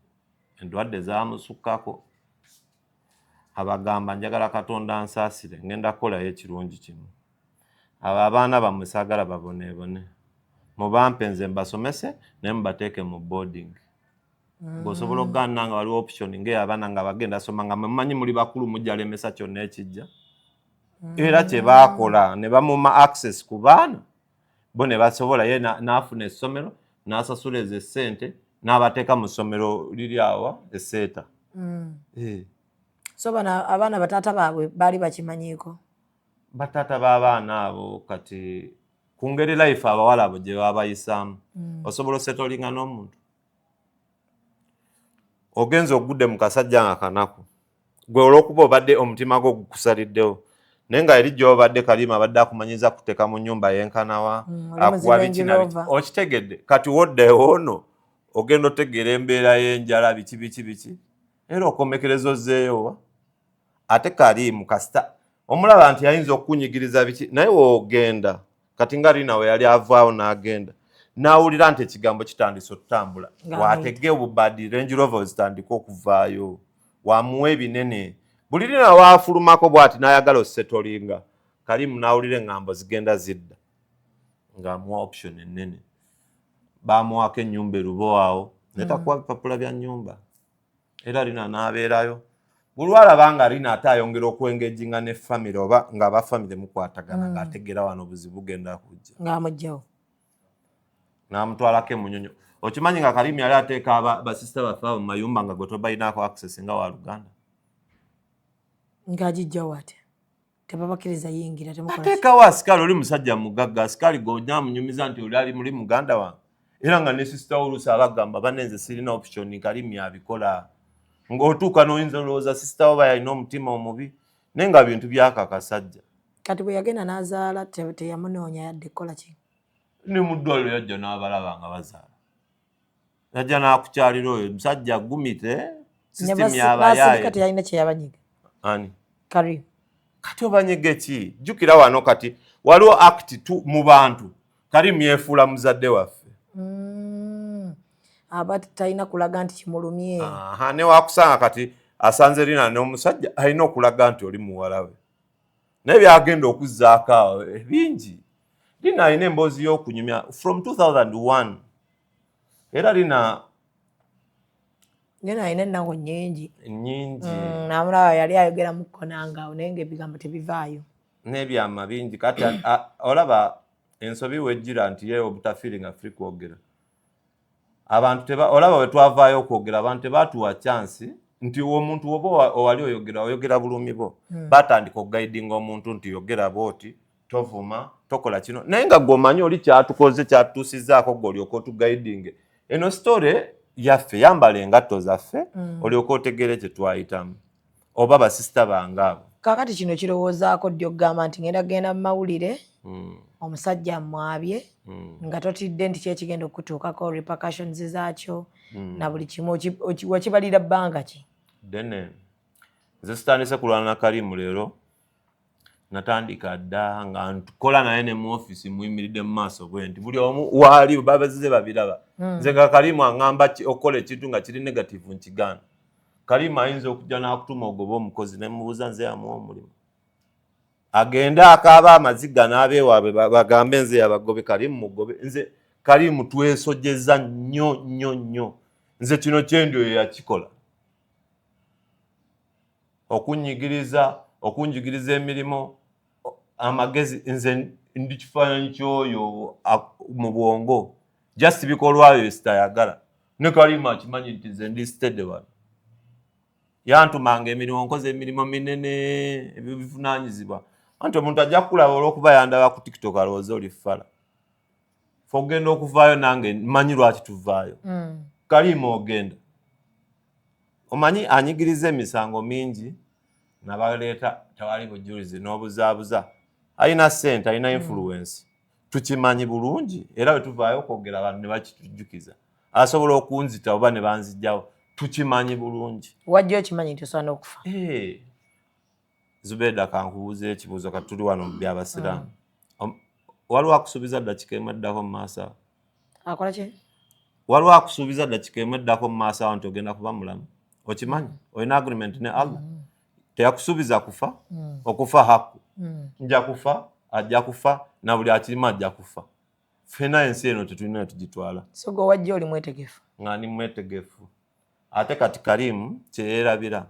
endwadde zaamusukkako abagamba njagala Katonda ansaasire ngenda kukolayo ekirungi kino abo abaana bammwe saagala baboneebone mubampe nze mbasomese naye mubateeke mu boarding ng'osobola okugaana nga waliwo option ng'ey'abaana nga bagenda soma nga mumanyi muli bakulu mujja lemesa kyonna ekijja era kye baakola ne bamuma access ku baana bo ne basobola ye n'afuna essomero n'asasula ezo essente n'abateeka mu ssomero liri awa esseeta. So abaana bataata baabwe baali bakimanyiiko? Bataata b'abaana abo kati ku ngeri life abawala abo gye babayisaamu osobola osetolinga n'omuntu ogenza ogudde mu kasajja nga kanaku gwe olw'okuba obadde omutima gwo gukusaliddewo naye nga eri gy'obadde Kalimu abadde akumanyiza kuteeka mu nnyumba yenkanawa akuwa biki na biki okitegedde kati woddewo ono ogenda otegeera embeera y'enjala biki era okomekereza ozzeeyo ate Kalimu kasita omulaba nti ayinza okukunyigiriza biki naye woogenda kati nga Rina we yali avaawo n'agenda n'awulira nti ekigambo kitandise okutambula waategee obubadi Range Rover zitandika okuvaayo wamuwa ebinene buli Rina waafulumako bw'ati n'ayagala osetolinga Kalimu n'awulira eŋŋambo zigenda zidda ng'amuwa option ennene baamuwako ennyumba erubo awo naye takuwa bipapula bya nnyumba era Rina n'abeerayo buli lwalaba nga Rina ate ayongera okwengeginga ne famire oba ng'aba famire mukwatagana ng'ategeera wano obuzibu bugenda kujja ng'amugjawo n'amutwalako emunyonyo. Okimanyi nga Kalimu yali ateeka basisita baffe abo mu mayumba nga gwe tobalinaako access nga wa Luganda ng'agijjawo ate tebabakkiriza yingira ateekawo asikaali oli musajja mugagga asikaali gonyaamunyumiza nti oli ali muli muganda wange era nga ne sisita oluusi abagamba banenze sirina option Kalimu yabikola ng'otuuka n'oyinza olowooza sisita oba yalina omutima omubi naye nga bintu byakakasajja kati bwe yagenda n'azaala teyamunoonya yadde kukola ki ni mu ddwaliro yajja n'abalaba nga bazaala yajja n'akukyalira oyo musajja gumite system yabayaaye kati yalina kye yabanyiga ani Karimu kati obanyige ki jjukira wano kati waliwo act mu bantu Kalimu yeefuula muzadde waffe aba talina kulaga nti kimulumye ne waakusanga kati asanze Rina n'omusajja alina okulaga nti oli muwala we naye byagenda okuzzaako awo bingi Rina alina emboozi y'okunyumya from 2001 era Rina alina ennaku nnyingi namulaba yali ayogera mu kkonanga awo naye ng'ebigambo tebivaayo n'ebyama bingi kati olaba ensobi wejjira nti ye obutafiiringa free kwogera abantu olaba bwe twavaayo okwogera abantu tebaatuwa chansi nti omuntu oba owali oyogera bulumi bo batandika okugaidinga omuntu nti yogera bwoti tovuma tokola kino naye nga gwomanyi oli kyatukoze kyatutuusizaako gw'olyoka otugaidinge eno story yaffe yambala engatto zaffe olyoka otegere kye twayitamu oba basisita bange abo kaakati kino kirowoozaako ddi okugamba nti genda mu mawulire omusajja mwabye nga totidde nti kyekigenda okutuukako repercussions zaakyo na buli kimu wakibalira bbanga ki dene nze sitandise kulwana na Kalimu leero natandika dda nga ntukola naye ne mu office muyimiridde mu maaso bwe nti buli omu waali babazize babiraba nze nga Kalimu aŋŋamba okukola ekintu nga kiri negative nkigaana Kalimu ayinza okujja n'akutuma ogoba omukozi ne mubuuza nze yamuwa omulimu agende akaaba amaziga n'abeewaabwe bagambe nze yabagobe Kalimu mugobe nze Kalimu twesojeza nnyo nze kino kyendyo ye yakikola okunjigiriza emirimu amagezi nze ndi kifaananyi ky'oyo mu bwongo just bikolwayo sitayagala ne Kalimu akimanyi nti nze ndi steady wano yantumanga emirimu nkoze emirimu minene ebivunaanyizibwa anti omuntu ajja kukulaba olw'okuba yandaba ku TikTok alowooza oli ffala fe ogenda okuvaayo nange mmanyi lwaki tuvaayo Kalimu ogenda omanyi anyigiriza emisango mingi nabaleeta tewali bujulizi n'obuzaabuza alina ssente alina influence tukimanyi bulungi era bwe tuvaayo okwogera abantu ne bakitujjukiza asobola okunzita oba ne banzijjawo tukimanyi bulungi wajja okimanyi nti osobola n'okufa Zubeda kankubuuza ekibuuzo kati tuli wano mu byabasiraamu waliwo akusuubiza ddakiika emu eddako mu maaso awo akola ki waliwo akusuubiza ddakiika emu eddako mu maaso awo nti ogenda kuba mulamu okimanyi olina agreement ne Allah teyakusuubiza kufa okufa haku nja kufa ajja kufa na buli akirimu ajja kufa ffena ensi eno tetulina tugitwala so gwe wajja oli mwetegefu nga ni mwetegefu ate kati Karimu kyeyerabira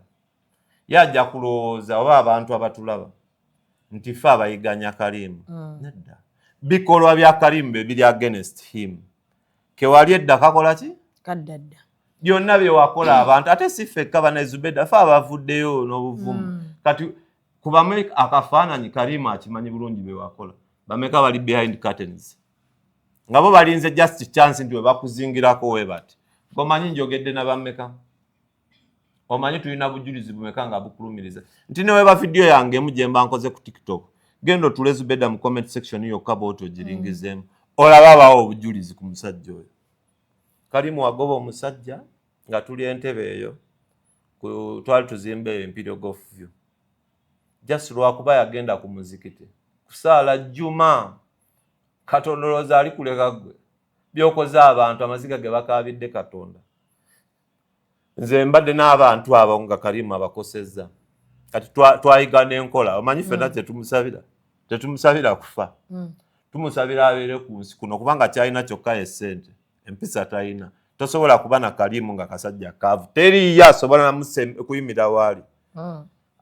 yajja kulowooza oba abantu abatulaba nti ffe abayiganya Karimu nedda bikolwa bya Karimu bye biri against him kewali edda kakola ki kaddadda byonna bye wakola abantu ate si ffekka bane Zubeda ffe abavuddeyo n'obuvumu kati kubamu akafaananyi Karimu akimanyi bulungi bye wakola bameka bali behind curtains nga bo balinze just chance nti we bakuzingirako we bati gomanyi njogedde na bameka omanyi tulina bujulizi bumeka nga bukulumiriza nti ne weba video yange emu gye mba nkoze ku TikTok gendo tule Zubeda mu comment section yokka bw'otyo giringizemu olaba bawo obujulizi ku musajja oyo Karimu wagoba omusajja nga tuli entebe eyo twali tuzimbe Imperial Golf View just lwakuba yagenda ku muzikiti kusaala Juma Katondoloza ali kuleka gwe byokoza abantu amaziga ge bakabidde Katonda nze mbadde n'abantu abo nga Karimu abakosezza kati twayigana enkola omanyi ffenna tetumusabira kufa tumusabira abeere ku nsi kuno kubanga kyalina kyokka essente empisa talina tosobola kuba na Karimu nga kasajja kaavu teriyo asobola kuyimira waali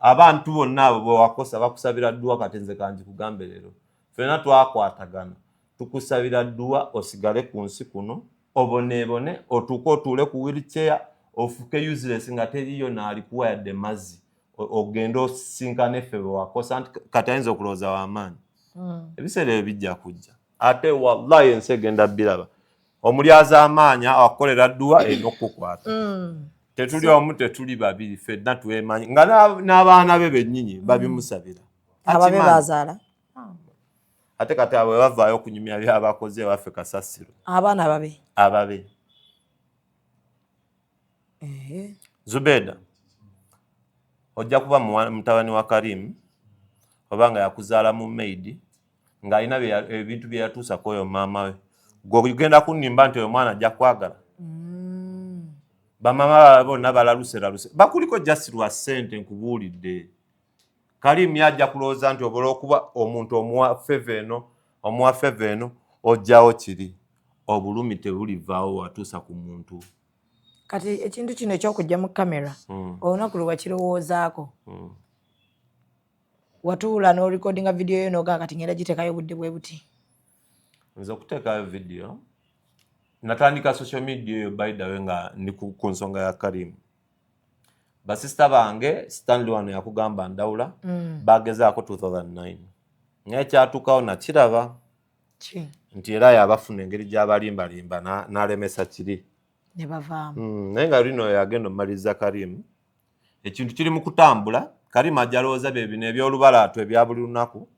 abantu bonna abo bewakosa bakusabira dduwa kati nze kanji kugambe leero ffenna twakwatagana tukusabira dduwa osigale ku nsi kuno oboneebone otuuke otuule ku wheelchair ofuke useless nga teriyo n'alikuwa yadde mazzi ogenda osinkana effe bewakosa nti kati ayinza okulowooza w'amaanyi ebiseera ebyo bijja kujja ate wallahi ensi egenda biraba omulyaza amaanyi akolera dduwa erina okukukwata tetuli omu tetuli babiri ffenna twemanyi nga n'abaana be bennyini babimusabira ababe bazaala ate kati abo bavaayo okunyumya byabakoze ewaffe kasasiro abaana ababe Zubeda ojja kuba mutabani wa Karimu oba nga yakuzaala mu maidi ng'alina ebintu bye yatuusako oyo maama we gwe ogenda kunnimba nti oyo mwana ajja kwagala bamama bonna balaluse bakuliko just lwa ssente nkubuulidde Karimu yajja kulowooza nti obola okuba omuntu omuwa feva eno ojjawo kiri obulumi tebulivaawo watuusa ku muntu kati ekintu kino ekyokujja mu kamera olunaku lwe wakirowoozaako watuula n'orikodinga vidiyo yo nogaa kati ngenda giteekayo budde bwe buti nze okuteekayo vidiyo natandika social media eyo by the way nga ndi ku nsonga ya Karimu basista bange Stanley wano yakugamba ndawula bagezaako 2009 naye kyatuukawo nakiraba nti era yabafuna engeri gy'abalimbalimba n'alemesa kiri ne bavaamu naye nga lino yagenda omaliriza Karimu ekintu kiri mu kutambula Karimu ajja lowooza bye bino eby'olubalaatu ebya buli lunaku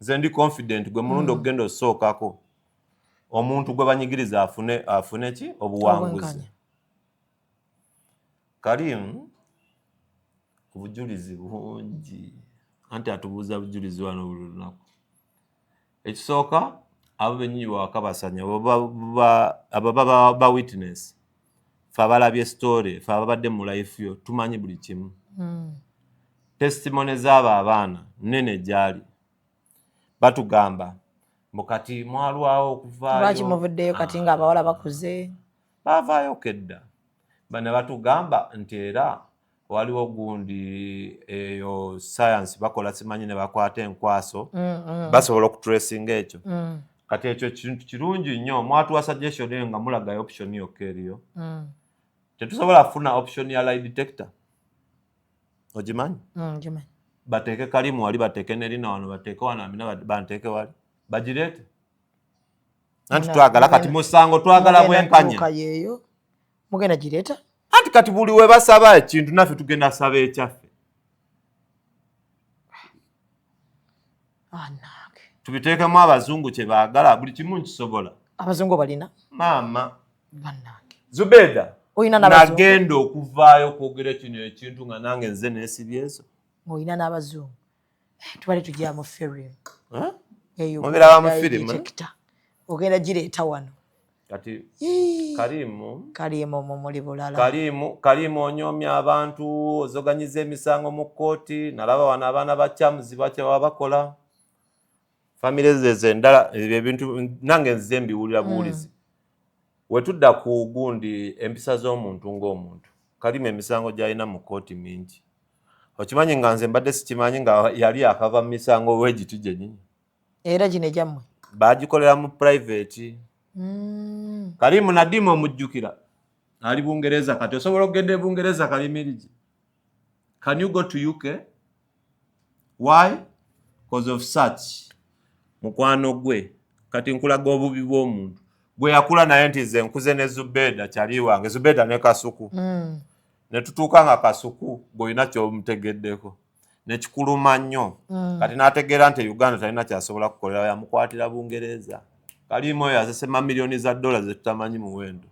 nze ndi confident gwe mulundi okugenda osookako omuntu gwe banyigiriza afune ki obuwanguzi Karimu ku bujulizi bungi anti atubuuza bujulizi wano buli lunaku ekisooka abo bennyini bawakabasanya abo ba witness fe abalabye story fe ababadde mu life yo tumanyi buli kimu testimony z'abo abaana nnene gyali batugamba mukati mwalwawo okuvaayo lwaki muvuddeyo kati nga abawala bakuze bavaayo kedda bane batugamba nti era waliwo gundi eyo science bakola simanyi ne bakwata enkwaso basobola okutracinga ekyo kati ekyo kintu kirungi nnyo mwatuwa suggestion eyo nga mulagayo option yokka eriyo tetusobola kufuna option ya lie detector ogimanyi bateeke Karimu wali bateeke nerina wano bateeke wano amina banteeke wali bagireete anti twagala kati musango twagala bwenkanya mugenda gireeta anti kati buli we basaba ekintu naffe tugenda saba ekyaffe tubiteekemu abazungu kye baagala buli kimu nkisobola abazungu balina maama Zubeda oyina n'abazungu nagenda okuvaayo kwogera kino ekintu nga nange nze neesibyezo oyina n'abazungu tubale tujja mu film mubera mu film ogenda gireeta wano kati Kalimu muli bulala Kalimu onyoomya abantu ozoganyiza emisango mu kkooti nalaba wano abaana bakyamuzi bakyawa bakola famire zeze endala ebintu nange nze mbiwulira buwulizi wetudda ku gundi empisa z'omuntu ng'omuntu Kalimu emisango gy'alina mu kkooti mingi okimanyi nga nze mbadde sikimanyi nga yali akava mu misango weegitu gyennyini era gino gyammwe baagikolera mu private Kalimu Nadimu omujjukira ali Bungereza kati osobola okugenda e Bungereza Kalimirigi. Can you go to UK? Why? Because of such mukwano gwe kati nkulaga obubi bw'omuntu gwe yakula naye nti nze nkuze ne Zubeda kyali wange Zubeda ne Kasuku ne tutuuka nga Kasuku gweolina ky'omutegeddeko ne kikuluma nnyo kati n'ategeera nti Uganda talina kyasobola kukolera yamukwatira Bungereza. Kalimu oyo azesema milioni za dola zetutamanyi muwendo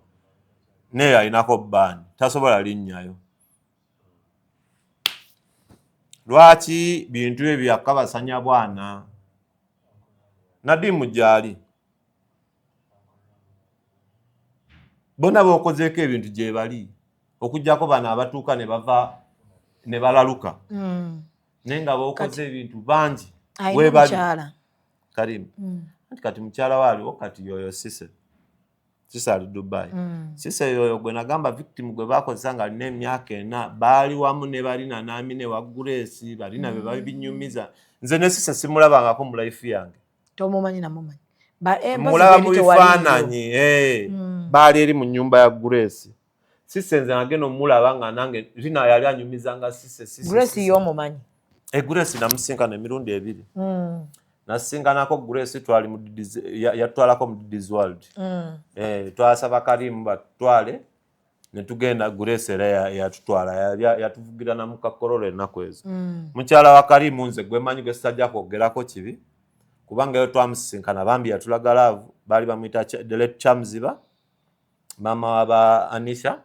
naye alinako bbaani tasobola linnyayo. Lwaki bintu ebyo yakabasanya bwana Nadimu gyali bona bokozeeko ebintu gye bali okujjako bano abatuuka ne bava ne balaluka naye nga bokoze ebintu bangi webali Kalimu kati mukyala waaliwo kati yoyo Sise ali Dubai Sise yoyo gwe nagamba victim gwe bakozesa nga alina emyaka 4 baali wamu ne balina nami ne Grace balina be babinyumiza nze ne Sise simulabangako mu life yange tomumanyi namumanyi mulaba mu bifaananyi baali eri mu nyumba ya Grace Sise nze nagenda omulaba nga nange lina yali anyumiza nga Sise Grace y'omumanyi Grace namusinkana emirundi 2 nasinganako Grace twali mu yatwalako mu Diddy's World twasaba Kalimu batwale ne tugenda Grace era yatutwala yatuvugira na mukakorole ennaku ezo mukyala wa Kalimu nze gwe manyi gwe sajja kwogerako kibi kubanga yo twamusinkana bambi yatulaga love bali bamuyita Delete Chamziba mama waba Anisha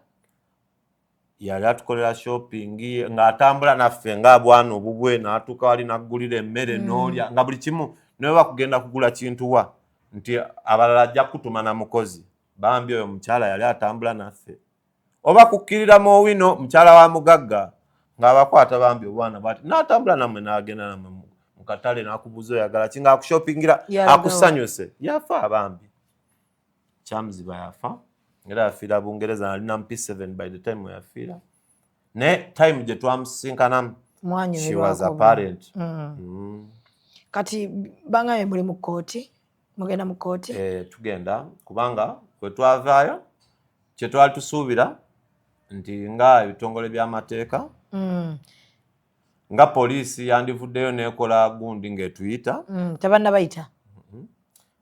yali atukolera shopping nga atambula naffe nga bwana obubwe n'atuuka wali naggulira emmere n'olya nga buli kimu naye bakugenda kugula kintu wa nti abalala ajja kutuma na mukozi bambi oyo mukyala yali atambula naffe oba kukkirira mu wino mukyala wa mugagga ng'abakwata bambi obwana bwati n'atambula nammwe n'agenda nammwe mu katale n'akubuuza oyagala ki ng'akushoppingira akusanyuse yafa bambi Chamziba yafa era yafiira Bungereza alina P7 by the time yafiira ne time gye twamusinkana she was a parent kati bangaye muli mu kkooti mugenda mu kkooti tugenda kubanga kwe twavaayo kye twali tusuubira nti nga ebitongole by'amateeka nga poliisi yandivuddeyo nekola gundi ng'etuyita tebannabayita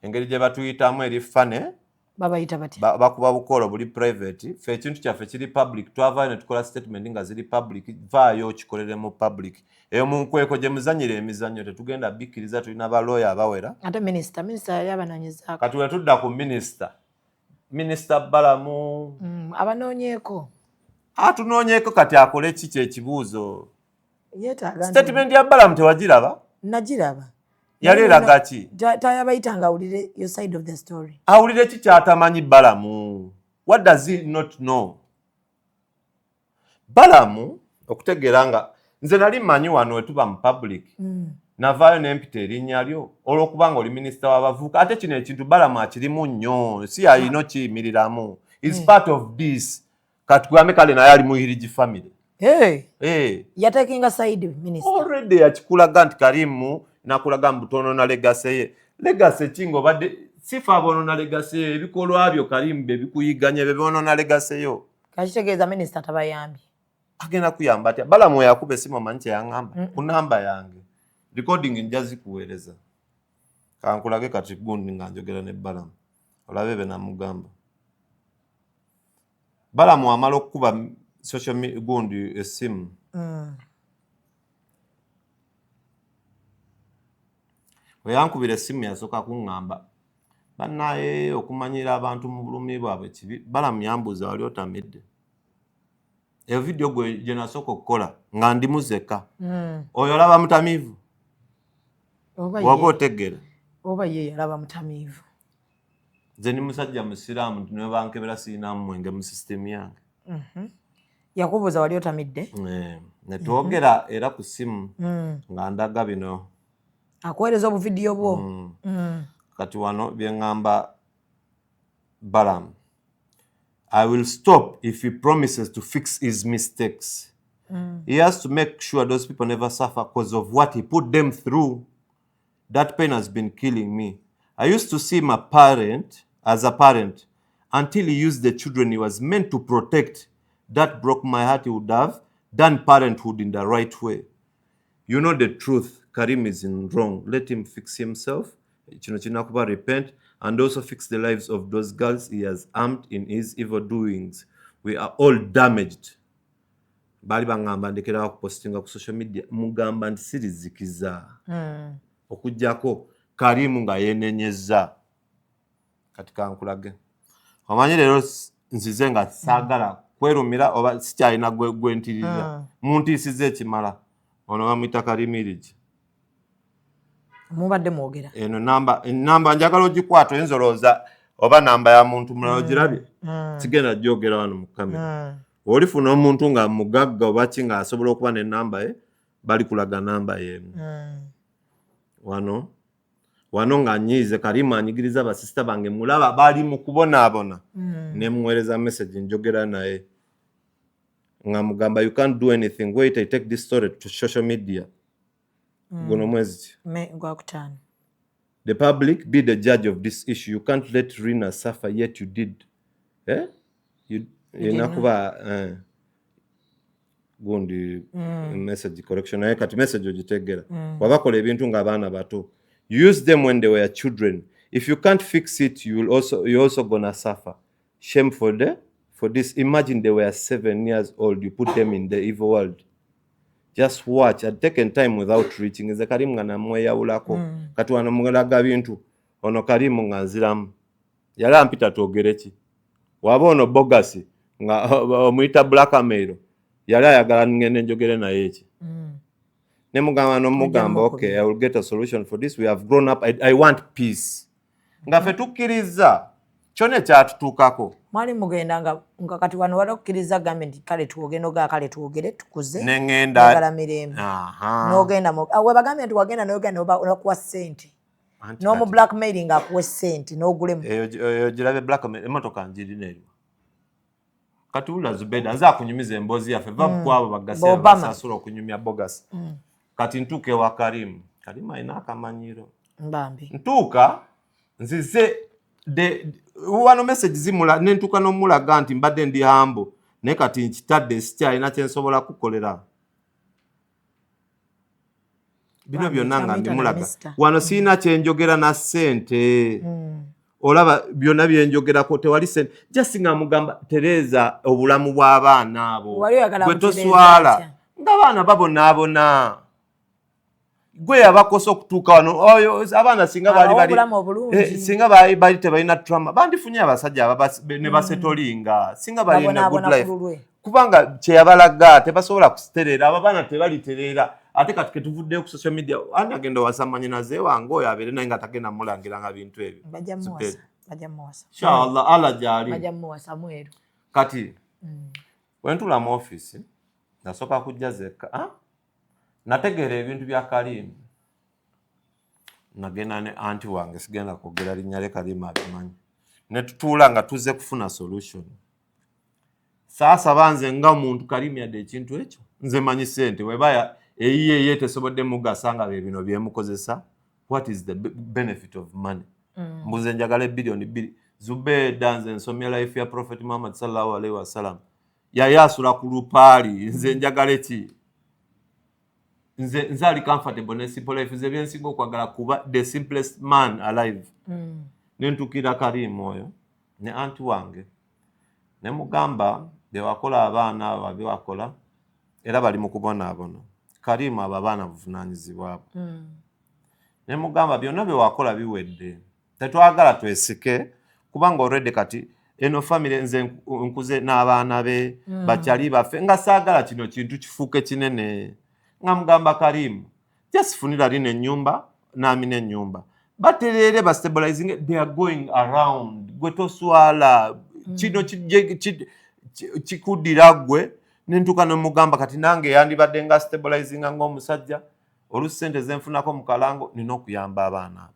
engeri gye batuyitamu eri fane babayita bati bakuba bukolo buli private fe ekintu kyaffe kiri public twavaayo ne tukola statement nga ziri public vaayo kikolere mu public eyo mu nkweko gye muzanyira emizannyo tetugenda bikkiriza tulina balooya abawera ate minisita yali abanoonyezaako kati we tudda ku minisita Balamu abanoonyeeko atunoonyeeko kati akole ki kyekibuuzo yeetaaga statement ya Balamu tewagiraba nagiraba yali eraga ki tayabayitanga awulire your side of the story awulire ki kyatamanyi Balamu what does he not know Balamu okutegeera nga nze nali mmanyi wano wetuba mu public navaayo nempita erinnya lyo olw'okubanga oli minisita w'abavubuka ate kino ekintu Balamu akirimu nnyo si yalina okiyimiriramu is part of this kati kugambe kale naye ali muhirigi family yatekinga side minister already yakikulaga nti Kalimu nakulaga mbutono na legacy ye legacy kingo badde sifa bono na legacy ye ebikolwa byo Kalimu bebikuyiganye bebono na legacy yo kachitegeeza minister tabayambi agenda kuyamba ati Balamu yakuba esimu manche yangamba ku namba yange recording njazi kuweereza kankulage kati gundi nga njogera ne Balamu olabe na mugamba Balamu amalo kuba social media gundi esimu we yankubira esimu yasooka kuŋŋamba bannaye okumanyira abantu mu bulumi bwabwe kibi. Balamu yambuuza wali otamidde. Eyo video gye nasooka okukola nga ndi muzeka. Oyo olaba mutamiivu. Waba otegeera. Oba ye yalaba mutamiivu. Nze ni musajja musiraamu ne bankebera siinamu mwenge mu system yange. Yakubuuza wali otamidde? Ne twogera era ku ssimu nga ndaga bino. Akuweereza obuvidiyo bwo. Kati wano bye ngamba Balaam. I will stop if he promises to fix his mistakes. He has to make sure those people never suffer because of what he put them through. That pain has been killing me. I used to see him as a parent until he used the children he was meant to protect. That broke my heart. He would have done parenthood in the right way. You know the truth. Karim is in wrong. Let him fix himself. Repent and also fix the lives of those girls he has harmed in his evil doings. We are all damaged. Bali bangamba ndekera kupostinga ku social media mugamba nti sirizikiza. Okujjako Karimu nga yenenyeza katika nkulage. Omanyi lero nzize nga saagala kwerumira oba sikyalina gwentiriza. Muntiisiza ekimala. Ono bamuyita Karimirigi. Mubadde mwogera. Eno namba njagala ogikwata oyinza olowooza oba namba ya muntu mulala ogirabye. Sigenda gyogera wano mu kamera. Olifuna omuntu nga mugagga oba ki nga asobola okuba n'ennamba ye bali kulaga namba y'emu. Wano nga nyiize Karimu anyigiriza basisita bange mulaba bali mu kubonaabona. Ne muweereza message njogera naye. Nga mugamba you can't do anything. Wait, I take this story to social media. Guno mwezi. Gwakutano. The public be the judge of this issue. You can't let Rina suffer yet you did. Inakuba gundi message correction naye kati message ogitegera. Wabakola ebintu nga abaana bato. Use them when they were children. If you can't fix it, you're also gonna suffer. Shame for this. Imagine they were 7 years old. You put them in the evil world. Just watch. I'd taken time without reaching. Is Karimu nga namweyawulako. Kati wano mulaga bintu. Ono Karimu nga nziramu. Yala mpita twogereki. Waba ono bogasi nga omuyita blackmail. Yala ayagala ngende njogere naye eki. Ne mugamba nomugamba okay, I will get a solution for this. We have grown up. I want peace. Nga fe tukkiriza. Kyone kyatutuukako. Mwali mugenda nga kati wano wali okukkiriza gambe nti kale tuwogere tukuze. Nengenda. Njagala mirembe. N'ogenda webagambye nti wagenda n'ogenda n'okuwa ssente. N'omu blackmailing akuwa ssente n'ogulemu. Eyo girabe blackmail emmotoka njirina eyo. Kati ula Zubeda nza akunyumiza emboozi yaffe va kwabo bagase basasula okunyumya bogasi. Kati ntuuka ewa Karimu. Karimu alina akamanyiro. Mbambi. Ntuuka nzize wano message zimula nentuuka n'omulaga nti mbadde ndi hambo naye kati nkitadde sikyalina kye nsobola kukolera. Bino byonna nga ndimulaga. Wano siina kye njogera na ssente. Olaba byonna bye njogerako tewali ssente. Just nga mugamba Tereza obulamu bw'abaana abo. Gwe toswala. Ng'abaana babonaabona. Gwe abakosa okutuuka wano abaana singa bali tebalina trauma bandifunye abasajja ne basetolinga singa balina good life kubanga kyeyabalaga tebasobola kusiterera abaana tebaliterera ate kati ketuvuddeyo ku social media ani agenda wasamanyinaze wange oyo abeere naye nga tagenda mulangiranga bintu ebyo bajjamuwasa inshallah ala gyali bajjamuwasa mweru kati wentula mu office nasooka kujja zeka nategeera ebintu bya Karimu nagenda ne anti wange sigenda kwogera linnya lye Karimu abimanyi ne tutuula nga tuze kufuna solution. Sasa banze nga omuntu Karimu yadde ekintu ekyo nze manyi ssente webaya eyiye tesobodde mugasa nga bino byemukozesa. What is the benefit of money? Mbuze njagala bilioni 2 Zubeda nze nsomya life ya Prophet Muhammad sallallahu alaihi wasallam yayasula ku lupaali nze njagala eki nze ali comfortable ne simple life ze byensinga okwagala kuba the simplest man alive. Nentukira Karimu oyo ne anti wange ne mugamba bewakola abaana babiwakola era bali mu kubonaabona. Karimu abo abaana buvunaanyizibwa abo. Ne mugamba byonna bewakola biwedde tetwagala twesike kubanga already kati eno family nze nkuze n'abaana be bakyali baffe nga saagala kino kintu kifuuke kinene nga mugamba Karimu jasifunira lino ennyumba n'amina ennyumba baterere bastabilizing they are going around gwe toswala kino kikuddira gwe nentuka nomugamba kati nange yandibadde nga stabilizing ng'omusajja olusente zenfunako mu kalango nina okuyamba abaana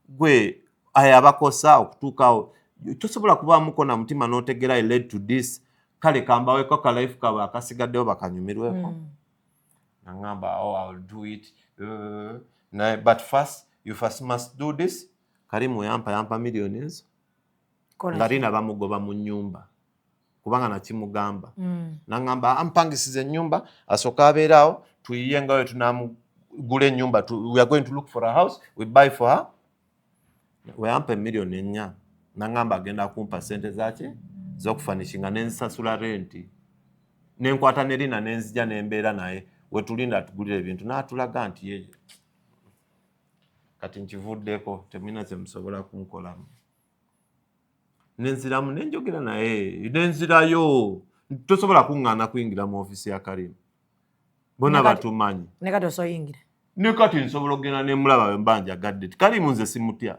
gwe ayabakosa okutuukawo tosobola kubaamuko na mutima n'otegera I led to this kale kambaweko ka life kawe akasigaddewo bakanyumirweko nangamba I'll do it but first you first must do this. Karimu yampa millions nga lina bamugoba mu nyumba kubanga nakimugamba nangamba ampangisize ennyumba asooka abeerawo tuyiye nga we tunamugula ennyumba we are going to look for a house we buy for her weyampa million ennya nangamba agenda kumpa sente zaki z'okufanishinga nensasula renti nenkwata nerina nenzija nembeera naye wetulinda atugulira ebintu n'atulaga nti ye kati nkivuddeko temulina kyemusobola kunkolamu nenziramu nenjogera naye nenzirayo tosobola kuŋŋaana kuyingira mu ofisi ya Karimu bona batumanyi nekati osoyingira nekati nsobola okugenda nemulaba bwe njagadde Karimu nze simutya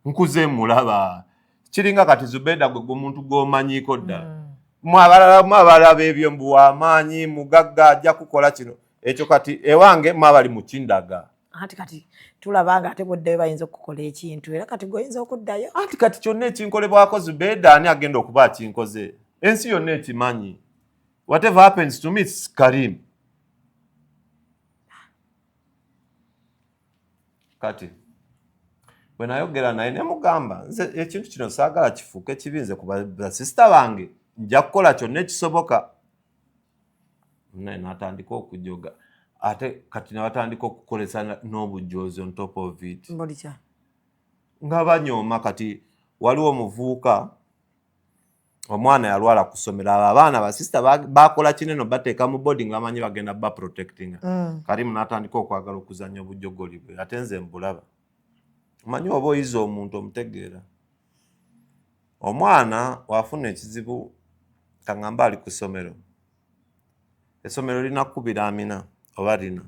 nkuze mulaba kiringa kati Zubeda gwe omuntu gw'omanyiiko ddala mwabalaba ebyo mbu w'amaanyi mugagga ajja kukola kino ekyo kati ewange mwabali mu kindaga anti kati tulabanga ate boddeyo bayinza okukola ekintu era kati goyinza okuddayo anti kati kyonna ekinkolebwako Zubeda ani agenda okuba akinkoze ensi yonna ekimanyi whatever happens to me it's Karimu kati bwe nayogera naye nemugamba nze ekintu kino saagala kifuuke kibinze ku basisita bange nja kukola kyonna ekisoboka naye n'atandika okujoga ate kati nabatandika okukolesa n'obujoozi on top of it nga banyooma kati waliwo omuvubuka omwana yalwala ku ssomero abo abaana basisita bakola kineno bateeka mu boarding bamanyi bagenda baprotectinga Karimu n'atandika okwagala okuzanya obujogoli bwe ate nze mbulaba omanyi oba oyiza omuntu omutegeera omwana wafuna ekizibu kaŋŋamba ali ku ssomero essomero lina kukubira amina oba lina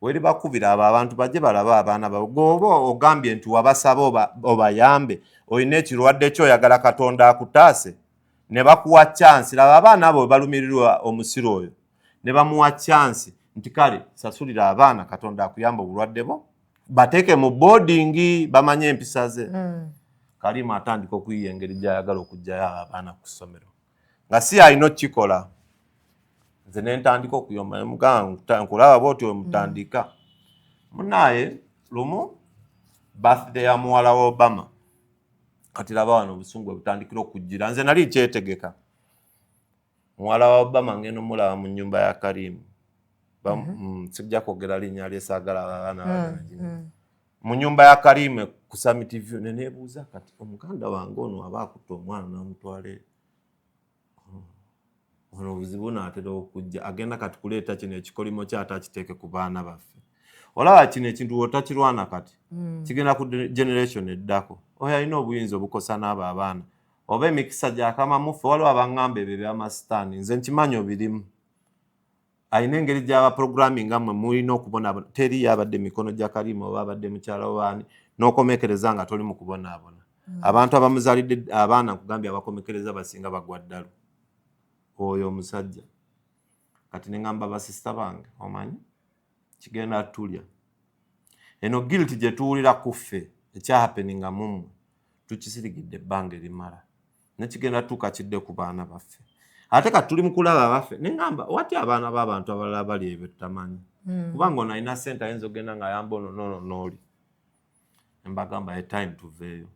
weri bakubira abo abantu bajje balaba abaana bawe gwoba ogambye nti wabasaba obayambe olina ekirwadde kyoyagala Katonda akutaase ne bakuwa chansi laba abaana abo balumirirwa omusiro oyo ne bamuwa chansi nti kale sasulira abaana Katonda akuyamba obulwadde bo bateeke mu boarding bamanye empisa ze Karimu atandika okuyiya engeri gy'ayagala okugjayo abaana ku ssomero nga si alina okukikola nze nentandika okuyomba nemugamba nkulaba bw'otyo mutandika munaye lumu birthday ya muwala wa Obama kati laba wano obusungu butandikira okujjira nze nali kyetegeka muwala wa Obama ngeno mulaba mu nnyumba ya Karimu sijja kwogera linnya lye saagala abaana mu nnyumba ya Karimu ku Summit View neneebuuza kati omuganda wange ono aba akutta omwana n'amutwale ono obuzibu n'atera okujja agenda kati kuleeta kino ekikolimo kyate akiteeke ku baana baffe olaba kino ekintu wotakirwana kati kigenda ku generation eddako oyo alina obuyinza obukosa n'abo abaana oba emikisa gyakamamuffe waliwo abaŋŋamba ebyo ebyamasitaani nze nkimanyi obirimu alina engeri gy'aba programming mmwe mulina okubonaabona teri yabadde mikono gya Karimu oba abadde mukyala waani n'okomekereza nga toli mu kubonaabona abantu abamuzaalidde abaana nkugambye abakomekereza basinga bagwa ddalu oyo omusajja kati neŋŋamba basisita bange omanyi kigenda tulya eno guilt gye tuwulira ku ffe ekyahapeninga mumwe tukisirigidde ebbanga erimala nekigenda tuuka kidde ku baana baffe ate kati tuli mu kulaba abaffe neŋŋamba wati abaana b'abantu abalala bali ebyo tutamanyi kubanga ono alina ssente ayinza okugenda ng'ayamba ono nono n'oli nembagamba ye time tuveeyo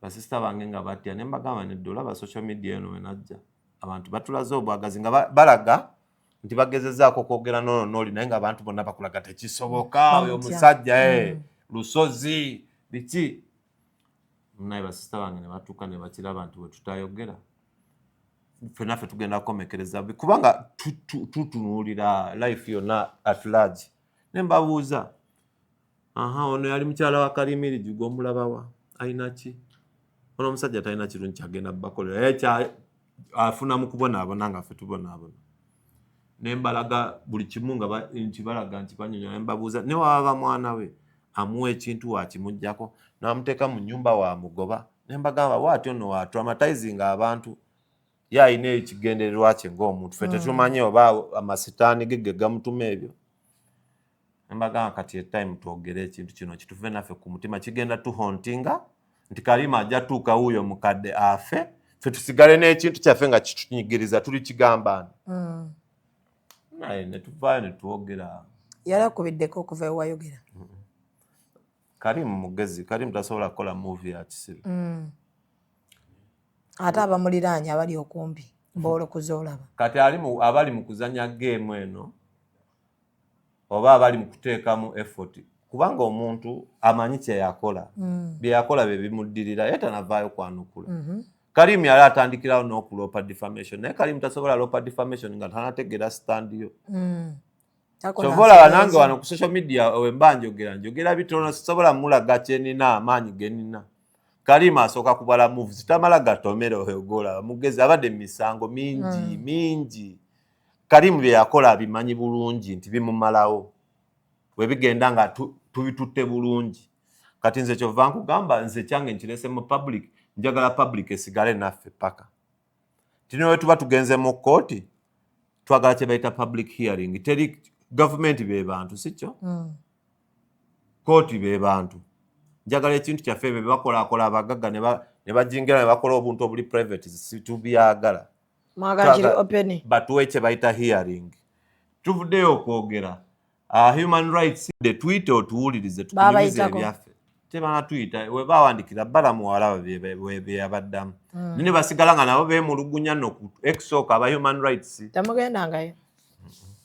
basisita bange nga batya nembagamba nedde olaba social media eno wenajja abantu batulaze obwagazi nga balaga nti bagezezaako kwogera nono n'oli naye ng'abantu bonna bakulaga tekisoboka oyo omusajja lusozi biki naye basisita bange ne batuuka ne bakiraba nti bwe tutayogera ffenaffe tugenda kukomekereza kubanga tutunuulira life yonna at large ne mbabuuza ono yali mukyala wa Kalimiri Jugo omulabawa alina ki ono omusajja talina kirungi kyagenda bakolera afuna mu kubonaabona nga ffe tubonaabona nembalaga buli kimu nga nti balaga nti banyonyola mbabuuza ne waba mwana we amuwa ekintu wakimuggyako n'amuteeka mu nnyumba wa mugoba nembagamba bw'atyo nno wa traumatizing abantu ye alina ekigendererwa kye ng'omuntu ffe tetumanyi oba amasitaani ge gamutuma ebyo nembagamba kati etime twogere ekintu kino kituve naffe ku mutima kigenda tuhontinga nti Kalima ajja tuuka wuuyo mukadde afe ffe tusigale n'ekintu kyaffe nga kitunyigiriza tuli kigambani naye ne tuvaayo ne twogera yalakubiddeko okuva ewayogera Kalimu mugezi Kalimu tasobola kukola movie ya kisiru ate abamuliraanye abali okumpi mbaolokoze olaba kati abali mu kuzanya game eno oba abali mu kuteekamu effort kubanga omuntu amanyi kye yakola bye yakola bye bimuddirira ye tanavaayo kwanukula Kalimu yali atandikirawo n'okulopa defamation naye Kalimu tasobola lopa defamation nga tanategeera stand yo sobola nange wano ku social media wemba njogera bitono sisobola mulaga kyenina amaanyi genina Kalimu asooka kubala movies tamala gatomera oyogola mugezi abadde misango mingi Kalimu bye yakola abimanyi bulungi nti bimumalawo webigenda nga tubitutte bulungi kati nze kyova nkugamba nze kyange nkirese mu public njagala public esigale naffe paka tino we tuba tugenze mu kooti twagala kye bayita public hearing teri government be bantu sikyo kooti be bantu njagala ekintu kyaffe be bakola abagagga ne bajingira ne bakola obuntu obuli private situbyagala batuwe kye bayita hearing tuvuddeyo okwogera human rights de tweet otuwulirize tukunyumize ebyaffe tebanatuyita we bawandikira bala muwala be yabaddamu ne basigala nga nabo beemulugunya eksooka aba human rights temugendangayo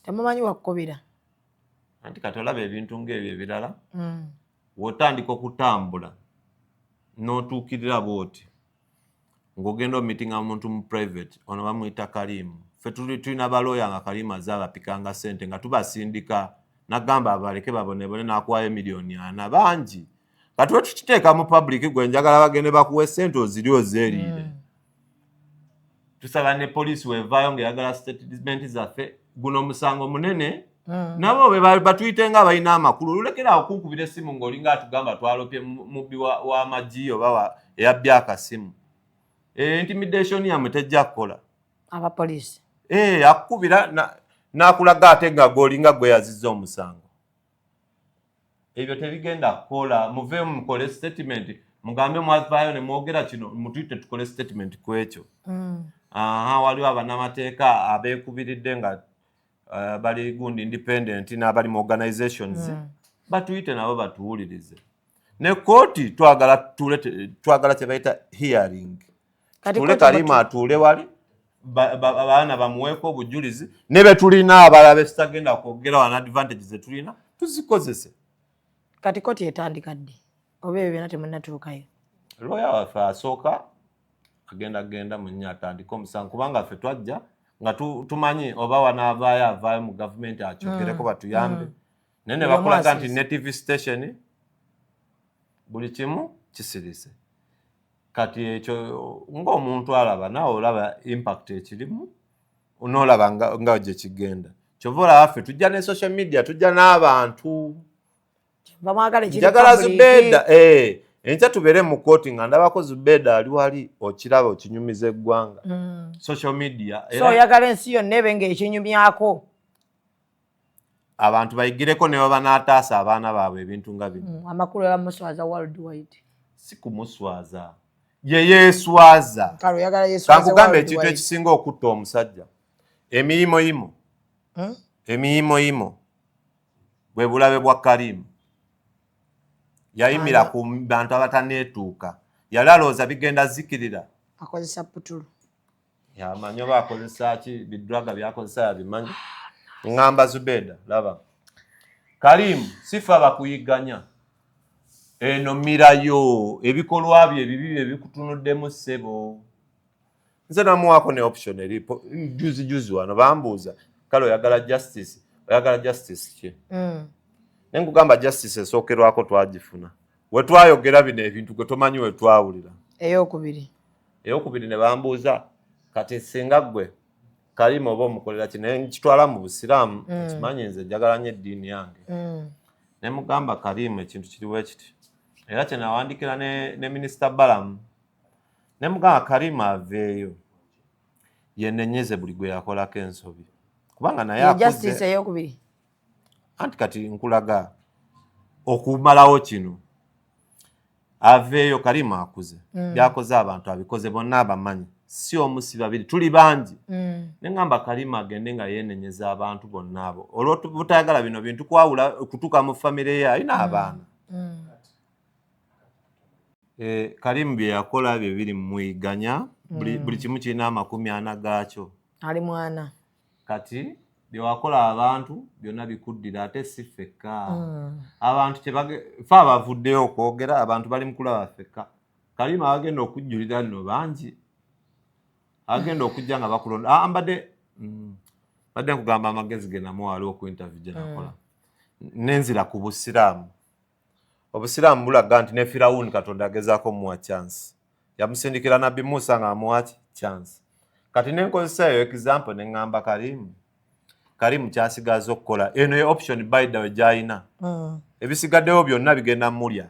temumanyi wakkubira anti kati olaba ebintu ng'ebyo ebirala wotandika okutambula n'otuukirira bwoti ng'ogenda omitinga omuntu mu private ono bamuyita Kalimu ffe tulina balooya nga Kalimu azze abapikanga ssente nga tubasindika nagamba abaleke babonebone n'akuwayo miliyoni 4 bangi kati we tukiteeka mu public gwe njagala bagende bakuwa ssente oziri ozeeriire tusaba ne poliisi wevaayo ng'eyagala statement zaffe guno omusango munene nabo be batuyite nga abalina amakulu olulekerawo kunkubira essimu ng'olinga atugamba twalopye mubbi w'amagi oba eyabbye akasimu intimidation yamwe tejja kukola abapoliisi akukubira n'akulaga ate nga gwolinga gweyazizza omusango ebyo tebigenda kukola muveemu mukole statement mugambe mwavaayo ne mwogera kino mutuyite tukole statement ku ekyo waliwo abannamateeka abeekubiridde nga bali gundi independent n'abali mu organizations batuyite nabo batuwulirize ne kooti twagala kye bayita hearing tule Kalimu atuule wali abaana bamuweeko obujulizi ne be tulina abalala besitagenda kwogera wana advantages zetulina tuzikozese kati kooti etandika ddi oba ebyo byonna temunnatuukayo lawyer waffe asooka agenda mu nnya atandika omusango kubanga ffe twajja nga tumanyi oba avaayo mu gavumenti akyogereko batuyambe naye ne bakulaga nti ne TV station buli kimu kisirise kati ekyo ng'omuntu alaba naawe olaba impact ekirimu onoolaba nga gye kigenda kyova olaba ffe tujja ne social media tujja n'abantu njagala Zubeda enkya tubeere mu kooti nga ndabako Zubeda ali wali okiraba okinyumiza eggwanga social media so oyagala ensi yonna ebe ng'ekinyumyako abantu bayigireko ne baba n'ataasa abaana baabwe ebintu nga bino amakulu ebamuswaza worldwide si kumuswaza ye yeeswaza kankugamba ekintu ekisinga okutta omusajja emiyimoyimo bwe bulabe bwa Kalimu yayimira ku bantu abataneetuuka yali alowooza bigenda zikirira akozesa putulu yamanyi oba akozesa ki bidwaga byakozesa yabimanyi ngamba Zubeda laba Kalimu sifa bakuyiganya eno mirayo ebikolwa bye ebibi ebikutunuddemu ssebo nze namuwaako ne option eripo juzi wano bambuuza kale oyagala justice ki Nenkugamba justice esookerwako twagifuna. We twayogera bino ebintu gwe tomanyi we twawulira. Eyokubiri ne bambuuza kati singa ggwe Karim oba omukolera kino nkitwala mu Busiraamu kimanyi nze njagala nnyo eddiini yange. Ne mugamba Karim ekintu kiriwo ekiti. Era kye nawandikira ne Minisita Balamu. Ne mugamba Karim aveeyo yennenyeze buli gwe yakolako ensobi. Kubanga naye akuze. Justice eyokubiri. Anti kati nkulaga okumalawo kino. Aveeyo Karim akuze. Byakoze abantu abikoze bonna abamanyi. Si omusi babiri tuli bangi. Nengamba Karim agende nga yennenyeza abantu bonna abo. Olwo butayagala bino bintu kwawula kutuka mu family ye ayina abaana. Karim bye yakola bye biri muyiganya buli kimu kirina 40 gaakyo. Ali mwana. Kati bye wakola abantu byonna bikuddira ate si fekka. Abantu fa abavuddeyo okwogera abantu bali mukulaba fekka. Karim agenda okujjulira nno bangi. Agenda okujja nga bakulonda. Mbadde nkugamba amagezi ge namuwala oku interview gye nakola. Nenzira ku Busiraamu. Obusiraamu bulaga nti ne Firawuni Katonda agezaako muwa chance. Yamusindikira Nabbi Musa nga amuwa chance. Kati nenkozesa eyo example ne ngamba Karim kyasigaza okukola. Eno ye option by the way gy'alina. Ebisigaddewo byonna bigenda mulya.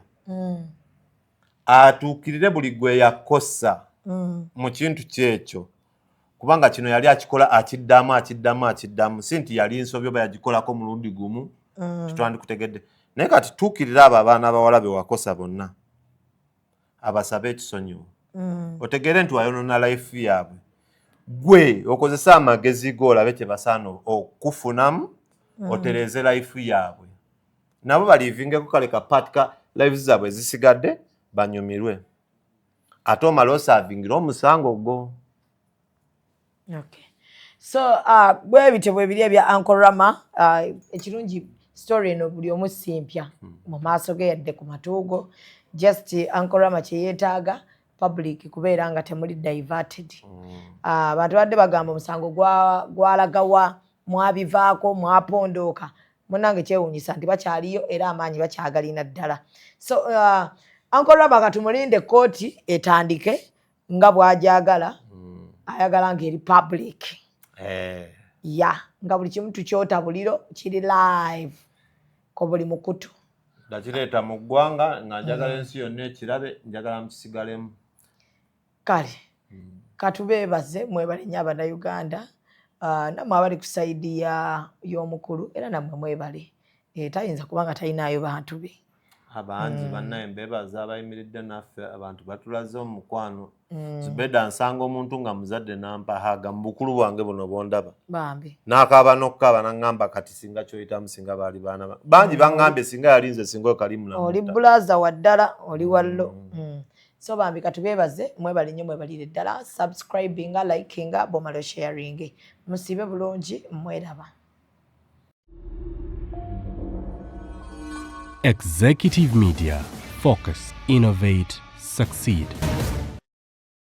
Atuukirire buli gwe yakosa mu kintu kyekyo. Kubanga kino yali akikola akiddamu. Si nti yali nsobi oba yagikolako mulundi gumu. Kitwandikutegedde. Naye kati tuukirira abo abaana abawala be wakosa bonna. Abasabe ekisonyiwo. Otegere nti wayonona life yaabwe. Gwe okozesa amagezi go olabe kye basaana okufunamu otereze life yaabwe. Nabo balivingeko kale kapatika lives zaabwe zisigadde banyumirwe. Ate omala osavingira omusango gwo. Okay. So bwe bityo bwe biri ebya Uncle Rama ekirungi story eno buli omu simpya mu maaso ge yadde ku matuugo. Just Uncle Rama kye yeetaaga public kubeera nga temuli diverted. Abantu badde bagamba omusango gwalagawa mwabivaako mwapondooka. Munange kyewuunyisa nti bakyaliyo era amaanyi bakyagalina ddala. So Uncle Rama katumulinde kooti etandike nga bw'ajagala. Ayagala ng'eri public. Nga buli kimu tukyotabuliro kiri live ko buli mukutu. Ndakireeta mu ggwanga nga njagala ensi yonna ekirabe njagala mukisigalemu. Kale katubeebaze mwebale nnyo Abannayuganda nammwe abali ku sayidi y'omukulu era nammwe mwebale. Tayinza kubanga talinaayo bantu be. Abangi bannaye mbeebaza abayimiridde naffe abantu batulaze omukwano. Zubeda nsanga omuntu nga muzadde nampa haga mu bukulu bwange buno bondaba. Bambi. N'akaaba n'okkaaba n'aŋŋamba kati singa kyoyitamu singa baali baana. Bangi baŋŋambye singa yalinze singa oyo Kalimu na oli bulaza wa ddala oli wallo. So bambi katubeebaze mwebale nnyo mwebalire ddala subscribinga likinga bomalo sharing. Musibe bulungi mweraba. Executive Media. Focus, innovate, succeed.